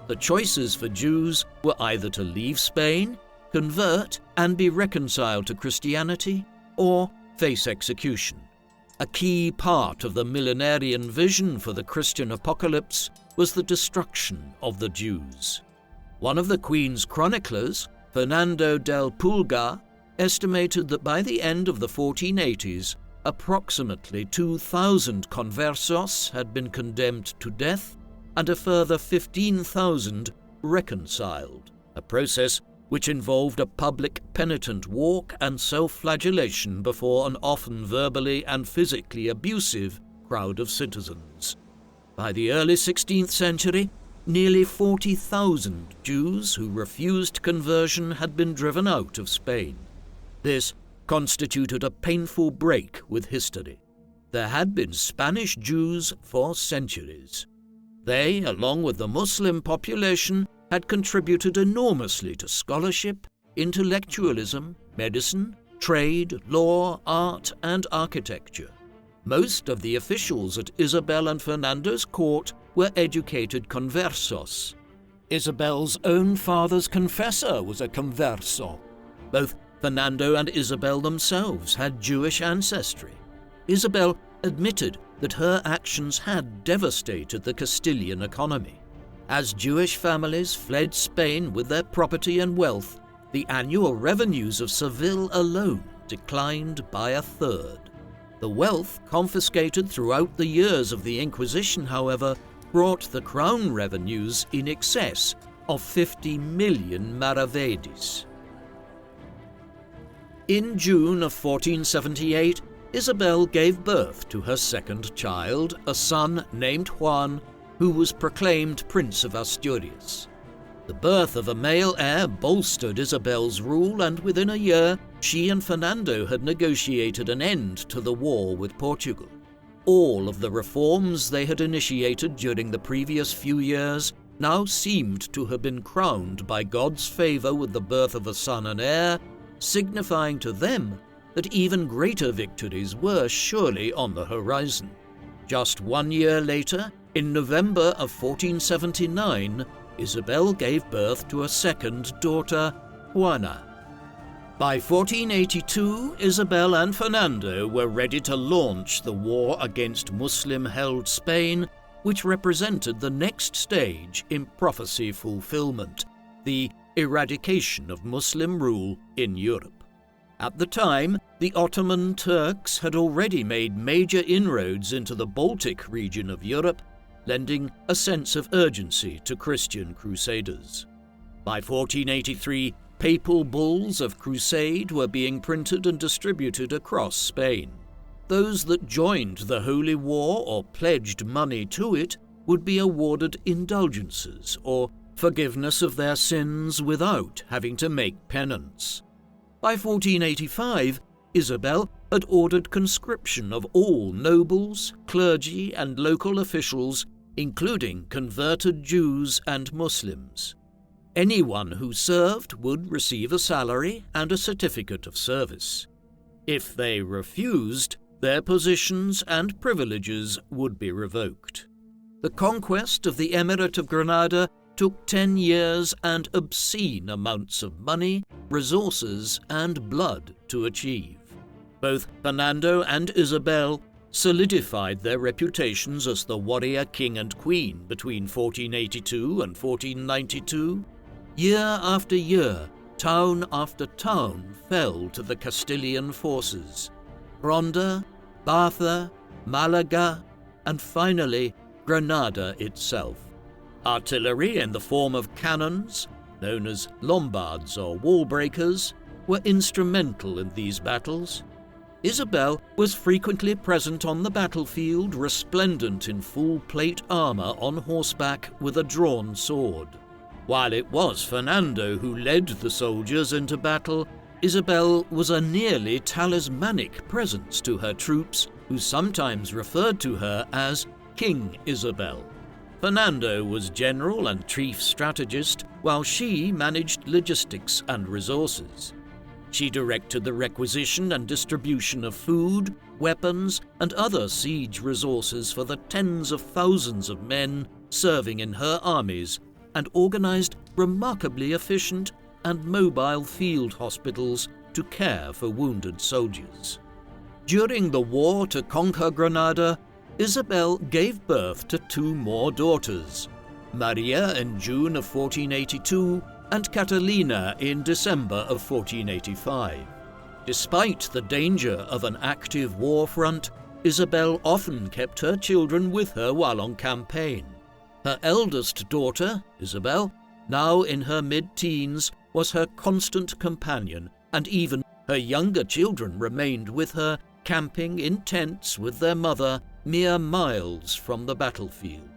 The choices for Jews were either to leave Spain, convert, and be reconciled to Christianity, or face execution. A key part of the millenarian vision for the Christian apocalypse was the destruction of the Jews. One of the Queen's chroniclers, Fernando del Pulgar, estimated that by the end of the 1480s, approximately 2,000 conversos had been condemned to death and a further 15,000 reconciled, a process which involved a public penitent walk and self-flagellation before an often verbally and physically abusive crowd of citizens. By the early 16th century, nearly 40,000 Jews who refused conversion had been driven out of Spain. This constituted a painful break with history. There had been Spanish Jews for centuries. They, along with the Muslim population, had contributed enormously to scholarship, intellectualism, medicine, trade, law, art, and architecture. Most of the officials at Isabel and Fernando's court were educated conversos. Isabel's own father's confessor was a converso. Both Fernando and Isabel themselves had Jewish ancestry. Isabel admitted that her actions had devastated the Castilian economy. As Jewish families fled Spain with their property and wealth, the annual revenues of Seville alone declined by a third. The wealth confiscated throughout the years of the Inquisition, however, brought the crown revenues in excess of 50 million maravedis. In June of 1478, Isabel gave birth to her second child, a son named Juan, who was proclaimed Prince of Asturias. The birth of a male heir bolstered Isabel's rule, and within a year, she and Fernando had negotiated an end to the war with Portugal. All of the reforms they had initiated during the previous few years now seemed to have been crowned by God's favor with the birth of a son and heir, signifying to them that even greater victories were surely on the horizon. Just 1 year later, in November of 1479, Isabel gave birth to a second daughter, Juana. By 1482, Isabel and Fernando were ready to launch the war against Muslim-held Spain, which represented the next stage in prophecy fulfillment, the eradication of Muslim rule in Europe. At the time, the Ottoman Turks had already made major inroads into the Baltic region of Europe, lending a sense of urgency to Christian crusaders. By 1483, papal bulls of crusade were being printed and distributed across Spain. Those that joined the Holy War or pledged money to it would be awarded indulgences or forgiveness of their sins without having to make penance. By 1485, Isabel had ordered conscription of all nobles, clergy, and local officials, including converted Jews and Muslims. Anyone who served would receive a salary and a certificate of service. If they refused, their positions and privileges would be revoked. The conquest of the Emirate of Granada took 10 years and obscene amounts of money, resources, and blood to achieve. Both Fernando and Isabel solidified their reputations as the warrior king and queen between 1482 and 1492. Year after year, town after town fell to the Castilian forces. Ronda, Baza, Malaga, and finally Granada itself. Artillery in the form of cannons, known as Lombards or wall breakers, were instrumental in these battles. Isabel was frequently present on the battlefield, resplendent in full plate armor on horseback with a drawn sword. While it was Fernando who led the soldiers into battle, Isabel was a nearly talismanic presence to her troops, who sometimes referred to her as King Isabel. Fernando was general and chief strategist, while she managed logistics and resources. She directed the requisition and distribution of food, weapons, and other siege resources for the tens of thousands of men serving in her armies, and organized remarkably efficient and mobile field hospitals to care for wounded soldiers. During the war to conquer Granada, Isabel gave birth to 2 more daughters, Maria in June of 1482 and Catalina in December of 1485. Despite the danger of an active war front, Isabel often kept her children with her while on campaign. Her eldest daughter, Isabel, now in her mid-teens, was her constant companion, and even her younger children remained with her, camping in tents with their mother mere miles from the battlefield.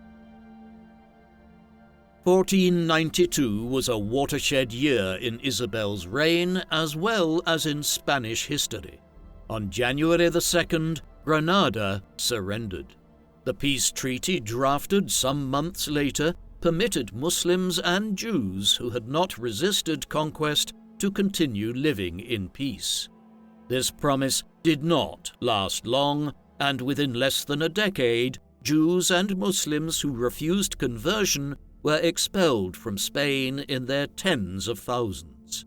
1492 was a watershed year in Isabel's reign as well as in Spanish history. On January 2nd, Granada surrendered. The peace treaty drafted some months later permitted Muslims and Jews who had not resisted conquest to continue living in peace. This promise did not last long, and within less than a decade, Jews and Muslims who refused conversion were expelled from Spain in their tens of thousands.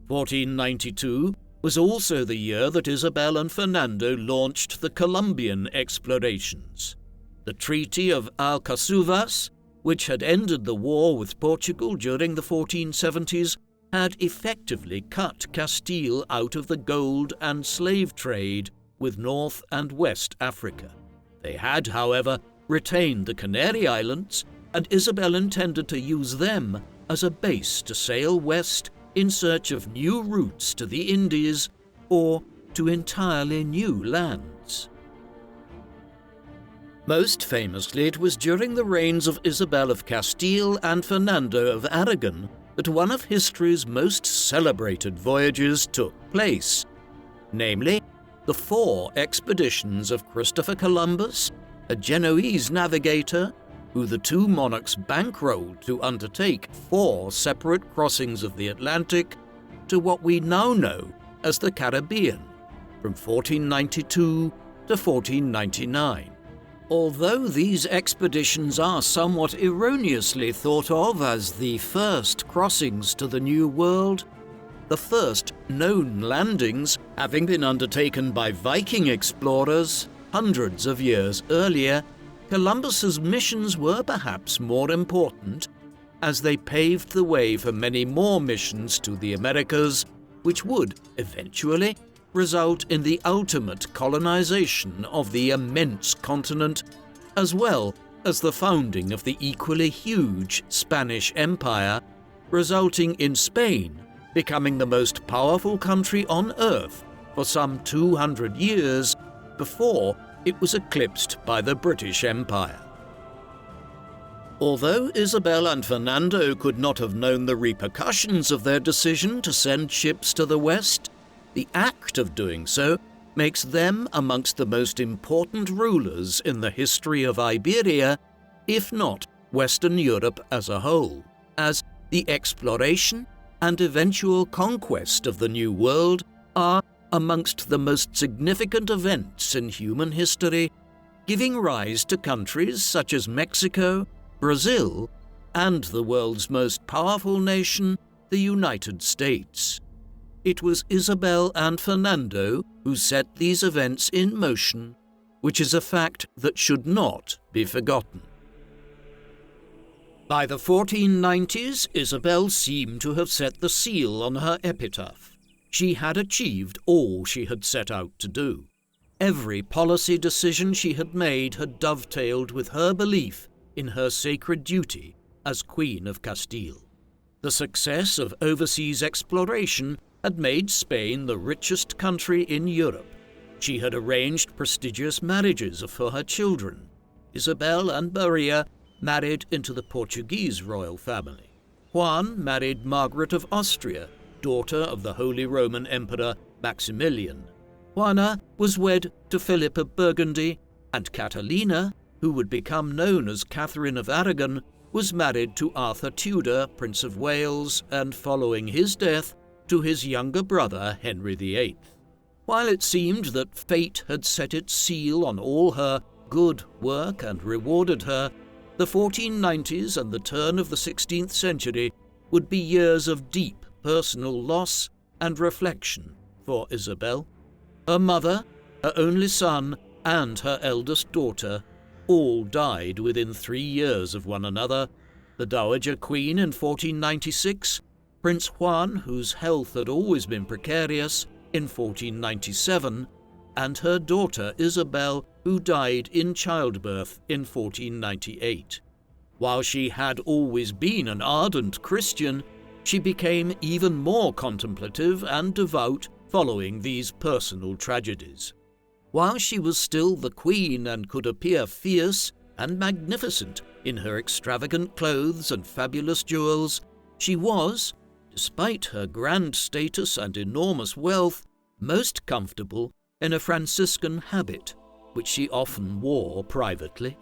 1492 was also the year that Isabel and Fernando launched the Colombian explorations. The Treaty of Alcazuvas, which had ended the war with Portugal during the 1470s, had effectively cut Castile out of the gold and slave trade with North and West Africa. They had, however, retained the Canary Islands, and Isabel intended to use them as a base to sail west in search of new routes to the Indies or to entirely new lands. Most famously, it was during the reigns of Isabella of Castile and Fernando of Aragon that one of history's most celebrated voyages took place, namely the 4 expeditions of Christopher Columbus, a Genoese navigator, who the 2 monarchs bankrolled to undertake 4 separate crossings of the Atlantic to what we now know as the Caribbean, from 1492 to 1499. Although these expeditions are somewhat erroneously thought of as the first crossings to the New World, the first known landings having been undertaken by Viking explorers hundreds of years earlier, Columbus's missions were perhaps more important, as they paved the way for many more missions to the Americas, which would eventually result in the ultimate colonization of the immense continent, as well as the founding of the equally huge Spanish Empire, resulting in Spain becoming the most powerful country on Earth for some 200 years before it was eclipsed by the British Empire. Although Isabel and Fernando could not have known the repercussions of their decision to send ships to the west, the act of doing so makes them amongst the most important rulers in the history of Iberia, if not Western Europe as a whole, as the exploration and eventual conquest of the New World are amongst the most significant events in human history, giving rise to countries such as Mexico, Brazil, and the world's most powerful nation, the United States. It was Isabel and Fernando who set these events in motion, which is a fact that should not be forgotten. By the 1490s, Isabel seemed to have set the seal on her epitaph. She had achieved all she had set out to do. Every policy decision she had made had dovetailed with her belief in her sacred duty as Queen of Castile. The success of overseas exploration had made Spain the richest country in Europe. She had arranged prestigious marriages for her children. Isabel and Maria married into the Portuguese royal family. Juan married Margaret of Austria, daughter of the Holy Roman Emperor Maximilian. Juana was wed to Philip of Burgundy, and Catalina, who would become known as Catherine of Aragon, was married to Arthur Tudor, Prince of Wales, and following his death, to his younger brother Henry VIII. While it seemed that fate had set its seal on all her good work and rewarded her, the 1490s and the turn of the 16th century would be years of deep personal loss and reflection for Isabel. Her mother, her only son, and her eldest daughter all died within 3 years of one another, the Dowager Queen in 1496, Prince Juan, whose health had always been precarious, in 1497, and her daughter Isabel, who died in childbirth in 1498. While she had always been an ardent Christian, she became even more contemplative and devout following these personal tragedies. While she was still the queen and could appear fierce and magnificent in her extravagant clothes and fabulous jewels, she was, despite her grand status and enormous wealth, most comfortable in a Franciscan habit, which she often wore privately.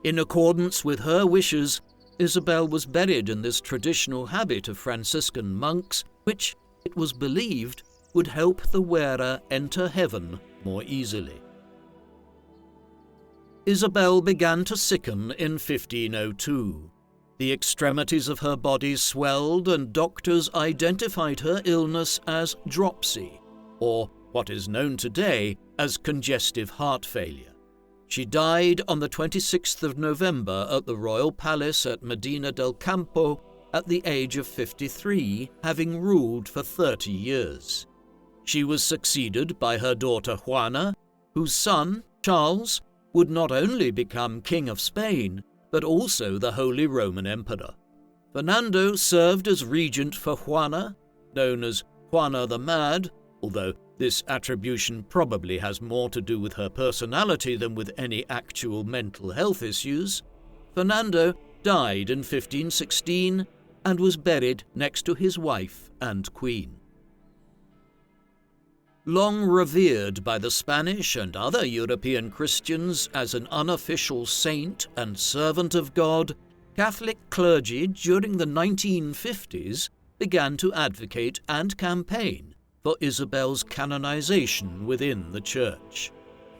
In accordance with her wishes, Isabel was buried in this traditional habit of Franciscan monks, which, it was believed, would help the wearer enter heaven more easily. Isabel began to sicken in 1502. The extremities of her body swelled, and doctors identified her illness as dropsy, or what is known today as congestive heart failure. She died on the 26th of November at the Royal Palace at Medina del Campo at the age of 53, having ruled for 30 years. She was succeeded by her daughter Juana, whose son, Charles, would not only become King of Spain, but also the Holy Roman Emperor. Fernando served as regent for Juana, known as Juana the Mad, although this attribution probably has more to do with her personality than with any actual mental health issues. Fernando died in 1516 and was buried next to his wife and queen. Long revered by the Spanish and other European Christians as an unofficial saint and servant of God, Catholic clergy during the 1950s began to advocate and campaign for Isabel's canonization within the Church.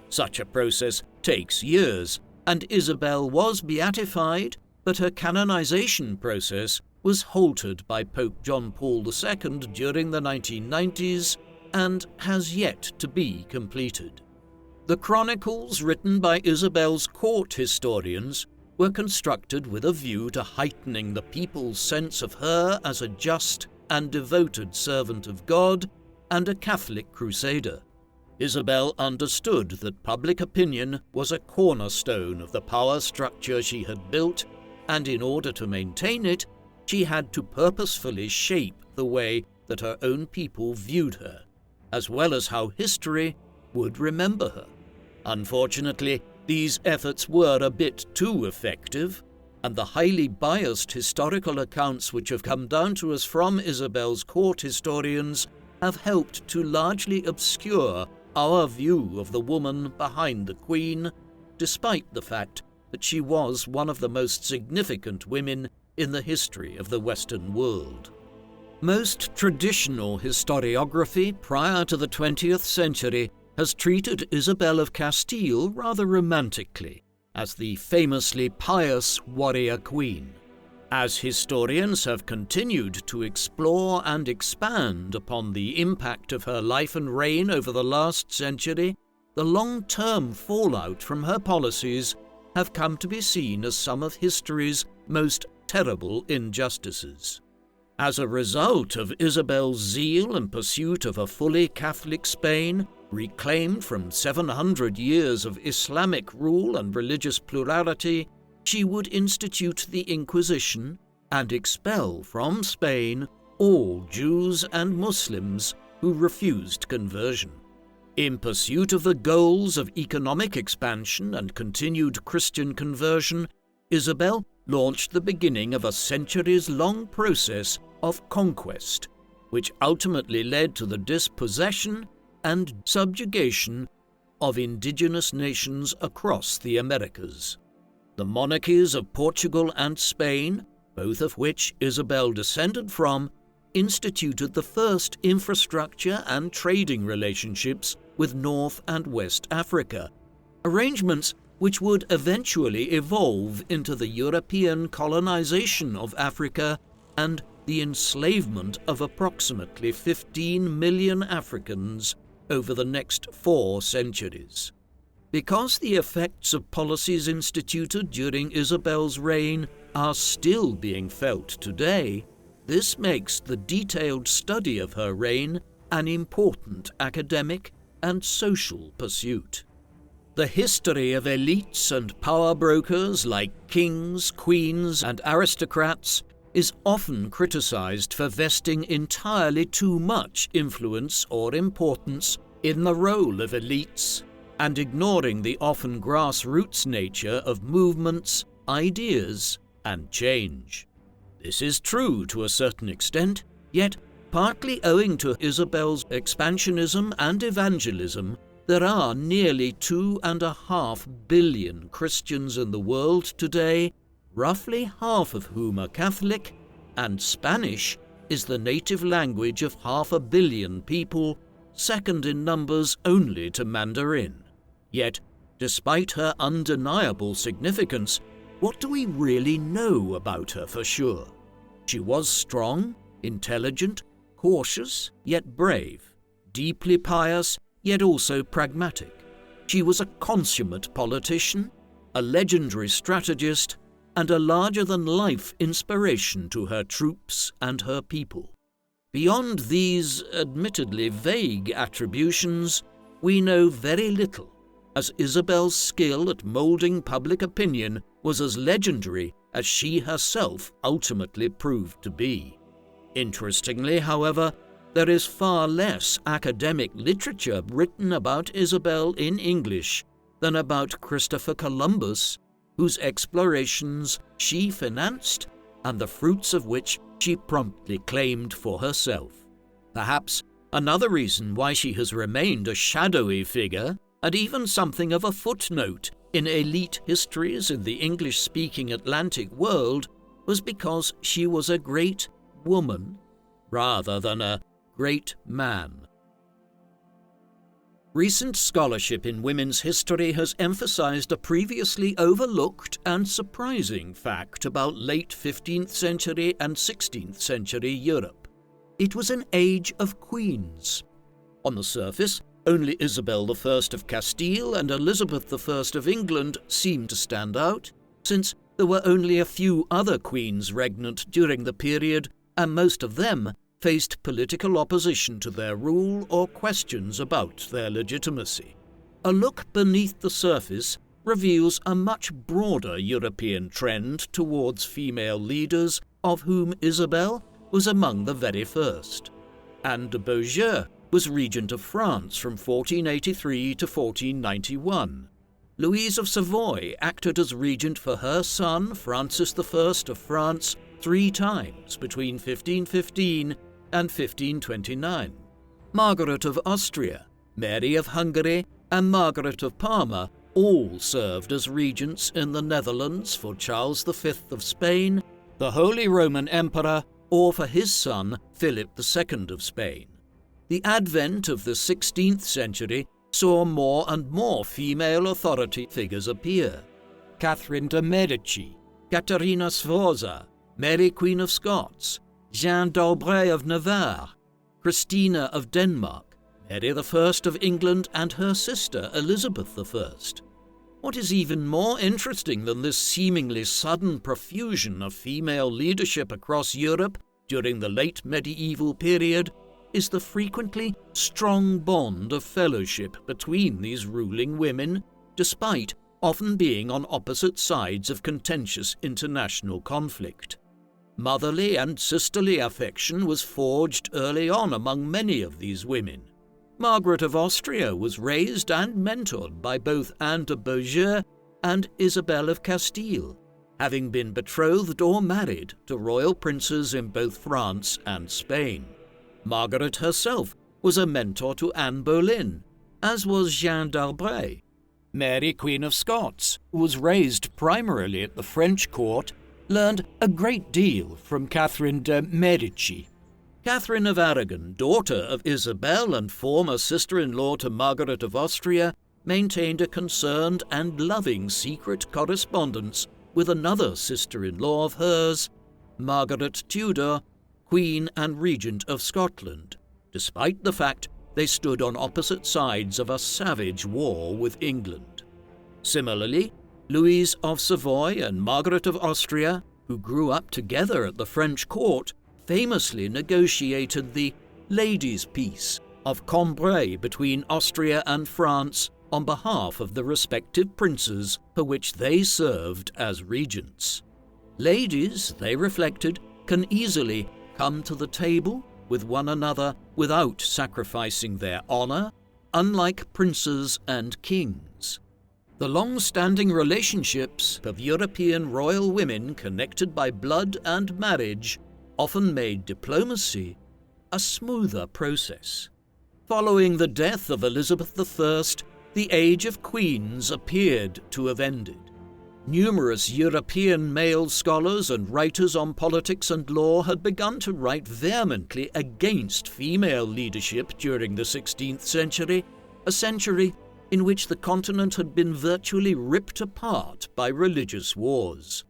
Such a process takes years, and Isabel was beatified, but her canonization process was halted by Pope John Paul II during the 1990s and has yet to be completed. The chronicles written by Isabel's court historians were constructed with a view to heightening the people's sense of her as a just and devoted servant of God and a Catholic crusader. Isabel understood that public opinion was a cornerstone of the power structure she had built, and in order to maintain it, she had to purposefully shape the way that her own people viewed her, as well as how history would remember her. Unfortunately, these efforts were a bit too effective, and the highly biased historical accounts which have come down to us from Isabel's court historians have helped to largely obscure our view of the woman behind the Queen, despite the fact that she was one of the most significant women in the history of the Western world. Most traditional historiography prior to the 20th century has treated Isabel of Castile rather romantically as the famously pious warrior queen. As historians have continued to explore and expand upon the impact of her life and reign over the last century, the long-term fallout from her policies have come to be seen as some of history's most terrible injustices. As a result of Isabel's zeal and pursuit of a fully Catholic Spain, reclaimed from 700 years of Islamic rule and religious plurality, she would institute the Inquisition and expel from Spain all Jews and Muslims who refused conversion. In pursuit of the goals of economic expansion and continued Christian conversion, Isabel launched the beginning of a centuries-long process of conquest, which ultimately led to the dispossession and subjugation of indigenous nations across the Americas. The monarchies of Portugal and Spain, both of which Isabel descended from, instituted the first infrastructure and trading relationships with North and West Africa, arrangements which would eventually evolve into the European colonization of Africa and the enslavement of approximately 15 million Africans over the next 4 centuries. Because the effects of policies instituted during Isabel's reign are still being felt today, this makes the detailed study of her reign an important academic and social pursuit. The history of elites and power brokers like kings, queens, and aristocrats is often criticized for vesting entirely too much influence or importance in the role of elites and ignoring the often grassroots nature of movements, ideas, and change. This is true to a certain extent, yet partly owing to Isabel's expansionism and evangelism, there are nearly 2.5 billion Christians in the world today, roughly half of whom are Catholic and Spanish, is the native language of 500 million people, second in numbers only to Mandarin. Yet, despite her undeniable significance, what do we really know about her for sure? She was strong, intelligent, cautious, yet brave, deeply pious, yet also pragmatic. She was a consummate politician, a legendary strategist, and a larger-than-life inspiration to her troops and her people. Beyond these admittedly vague attributions, we know very little, as Isabel's skill at moulding public opinion was as legendary as she herself ultimately proved to be. Interestingly, however, there is far less academic literature written about Isabel in English than about Christopher Columbus, whose explorations she financed and the fruits of which she promptly claimed for herself. Perhaps another reason why she has remained a shadowy figure and even something of a footnote in elite histories in the English-speaking Atlantic world was because she was a great woman rather than a great man. Recent scholarship in women's history has emphasized a previously overlooked and surprising fact about late 15th century and 16th century Europe. It was an age of queens. On the surface, only Isabel I of Castile and Elizabeth I of England seem to stand out, since there were only a few other queens regnant during the period, and most of them faced political opposition to their rule or questions about their legitimacy. A look beneath the surface reveals a much broader European trend towards female leaders, of whom Isabel was among the very first. Anne de Beaujeu was regent of France from 1483 to 1491. Louise of Savoy acted as regent for her son, Francis I of France, 3 times between 1515 and 1529. Margaret of Austria, Mary of Hungary, and Margaret of Parma all served as regents in the Netherlands for Charles V of Spain, the Holy Roman Emperor, or for his son Philip II of Spain. The advent of the 16th century saw more and more female authority figures appear. Catherine de' Medici, Caterina Sforza, Mary Queen of Scots, Jeanne d'Albret of Navarre, Christina of Denmark, Mary I of England, and her sister Elizabeth I. What is even more interesting than this seemingly sudden profusion of female leadership across Europe during the late medieval period is the frequently strong bond of fellowship between these ruling women, despite often being on opposite sides of contentious international conflict. Motherly and sisterly affection was forged early on among many of these women. Margaret of Austria was raised and mentored by both Anne de Beaujeu and Isabella of Castile, having been betrothed or married to royal princes in both France and Spain. Margaret herself was a mentor to Anne Boleyn, as was Jeanne d'Albret. Mary, Queen of Scots, who was raised primarily at the French court, learned a great deal from Catherine de' Medici. Catherine of Aragon, daughter of Isabel and former sister-in-law to Margaret of Austria, maintained a concerned and loving secret correspondence with another sister-in-law of hers, Margaret Tudor, Queen and Regent of Scotland, despite the fact they stood on opposite sides of a savage war with England. Similarly, Louise of Savoy and Margaret of Austria, who grew up together at the French court, famously negotiated the Ladies' Peace of Cambrai between Austria and France on behalf of the respective princes for which they served as regents. Ladies, they reflected, can easily come to the table with one another without sacrificing their honor, unlike princes and kings. The long-standing relationships of European royal women connected by blood and marriage often made diplomacy a smoother process. Following the death of Elizabeth I, the age of queens appeared to have ended. Numerous European male scholars and writers on politics and law had begun to write vehemently against female leadership during the 16th century, a century in which the continent had been virtually ripped apart by religious wars.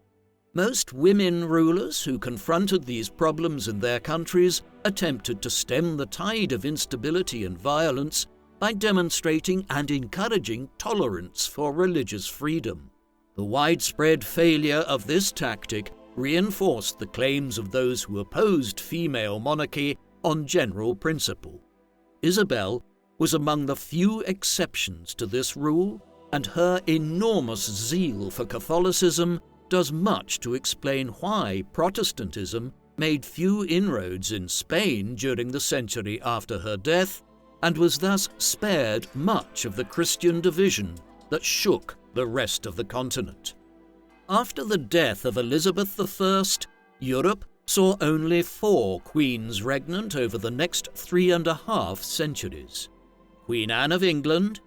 Most women rulers who confronted these problems in their countries attempted to stem the tide of instability and violence by demonstrating and encouraging tolerance for religious freedom. The widespread failure of this tactic reinforced the claims of those who opposed female monarchy on general principle. Isabel was among the few exceptions to this rule, and her enormous zeal for Catholicism does much to explain why Protestantism made few inroads in Spain during the century after her death, and was thus spared much of the Christian division that shook the rest of the continent. After the death of Elizabeth I, Europe saw only 4 queens regnant over the next 3.5 centuries. Queen Anne of England,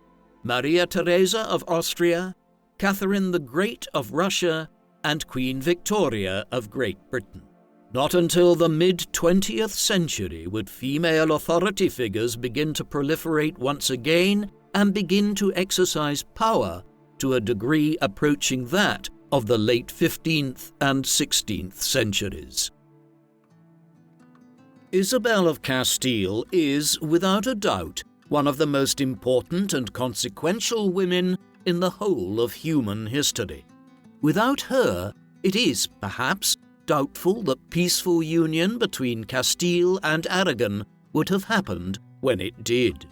Maria Theresa of Austria, Catherine the Great of Russia, and Queen Victoria of Great Britain. Not until the mid-20th century would female authority figures begin to proliferate once again and begin to exercise power to a degree approaching that of the late 15th and 16th centuries. Isabel of Castile is, without a doubt, one of the most important and consequential women in the whole of human history. Without her, it is, perhaps, doubtful that peaceful union between Castile and Aragon would have happened when it did.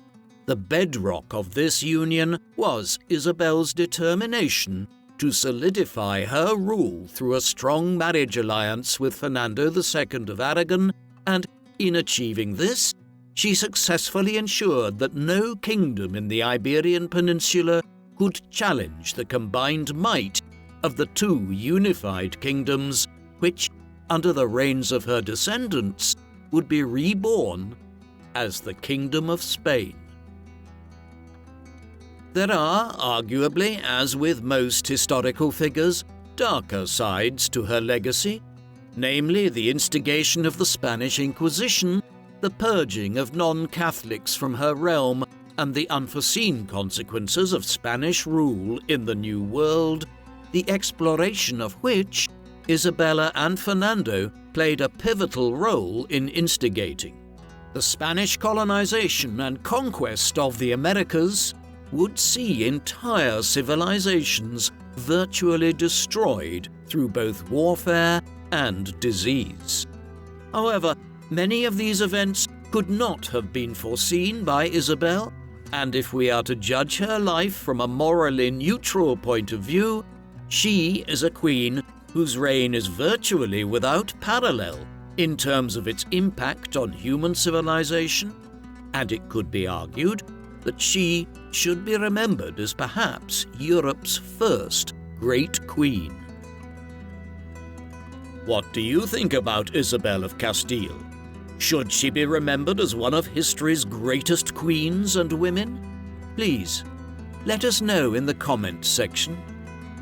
The bedrock of this union was Isabel's determination to solidify her rule through a strong marriage alliance with Fernando II of Aragon, and in achieving this, she successfully ensured that no kingdom in the Iberian Peninsula could challenge the combined might of the 2 unified kingdoms, which, under the reigns of her descendants, would be reborn as the Kingdom of Spain. There are, arguably, as with most historical figures, darker sides to her legacy, namely the instigation of the Spanish Inquisition, the purging of non-Catholics from her realm, and the unforeseen consequences of Spanish rule in the New World, the exploration of which Isabella and Fernando played a pivotal role in instigating. The Spanish colonization and conquest of the Americas would see entire civilizations virtually destroyed through both warfare and disease. However, many of these events could not have been foreseen by Isabel, and if we are to judge her life from a morally neutral point of view, she is a queen whose reign is virtually without parallel in terms of its impact on human civilization, and it could be argued that she should be remembered as perhaps Europe's first great queen. What do you think about Isabel of Castile? Should she be remembered as one of history's greatest queens and women? Please, let us know in the comments section.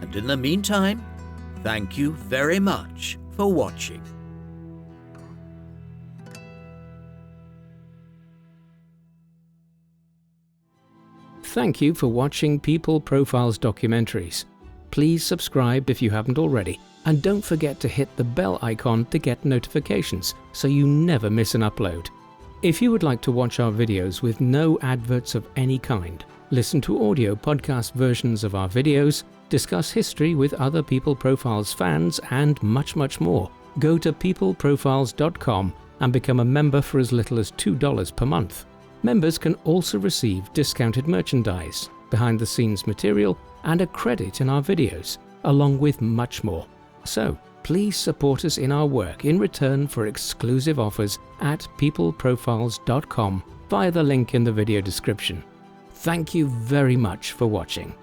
And in the meantime, thank you very much for watching. Thank you for watching People Profiles documentaries. Please subscribe if you haven't already, and don't forget to hit the bell icon to get notifications so you never miss an upload. If you would like to watch our videos with no adverts of any kind, listen to audio podcast versions of our videos, discuss history with other People Profiles fans, and much, much more, go to peopleprofiles.com and become a member for as little as $2 per month. Members can also receive discounted merchandise, behind-the-scenes material, and a credit in our videos, along with much more. So, please support us in our work in return for exclusive offers at peopleprofiles.com via the link in the video description. Thank you very much for watching.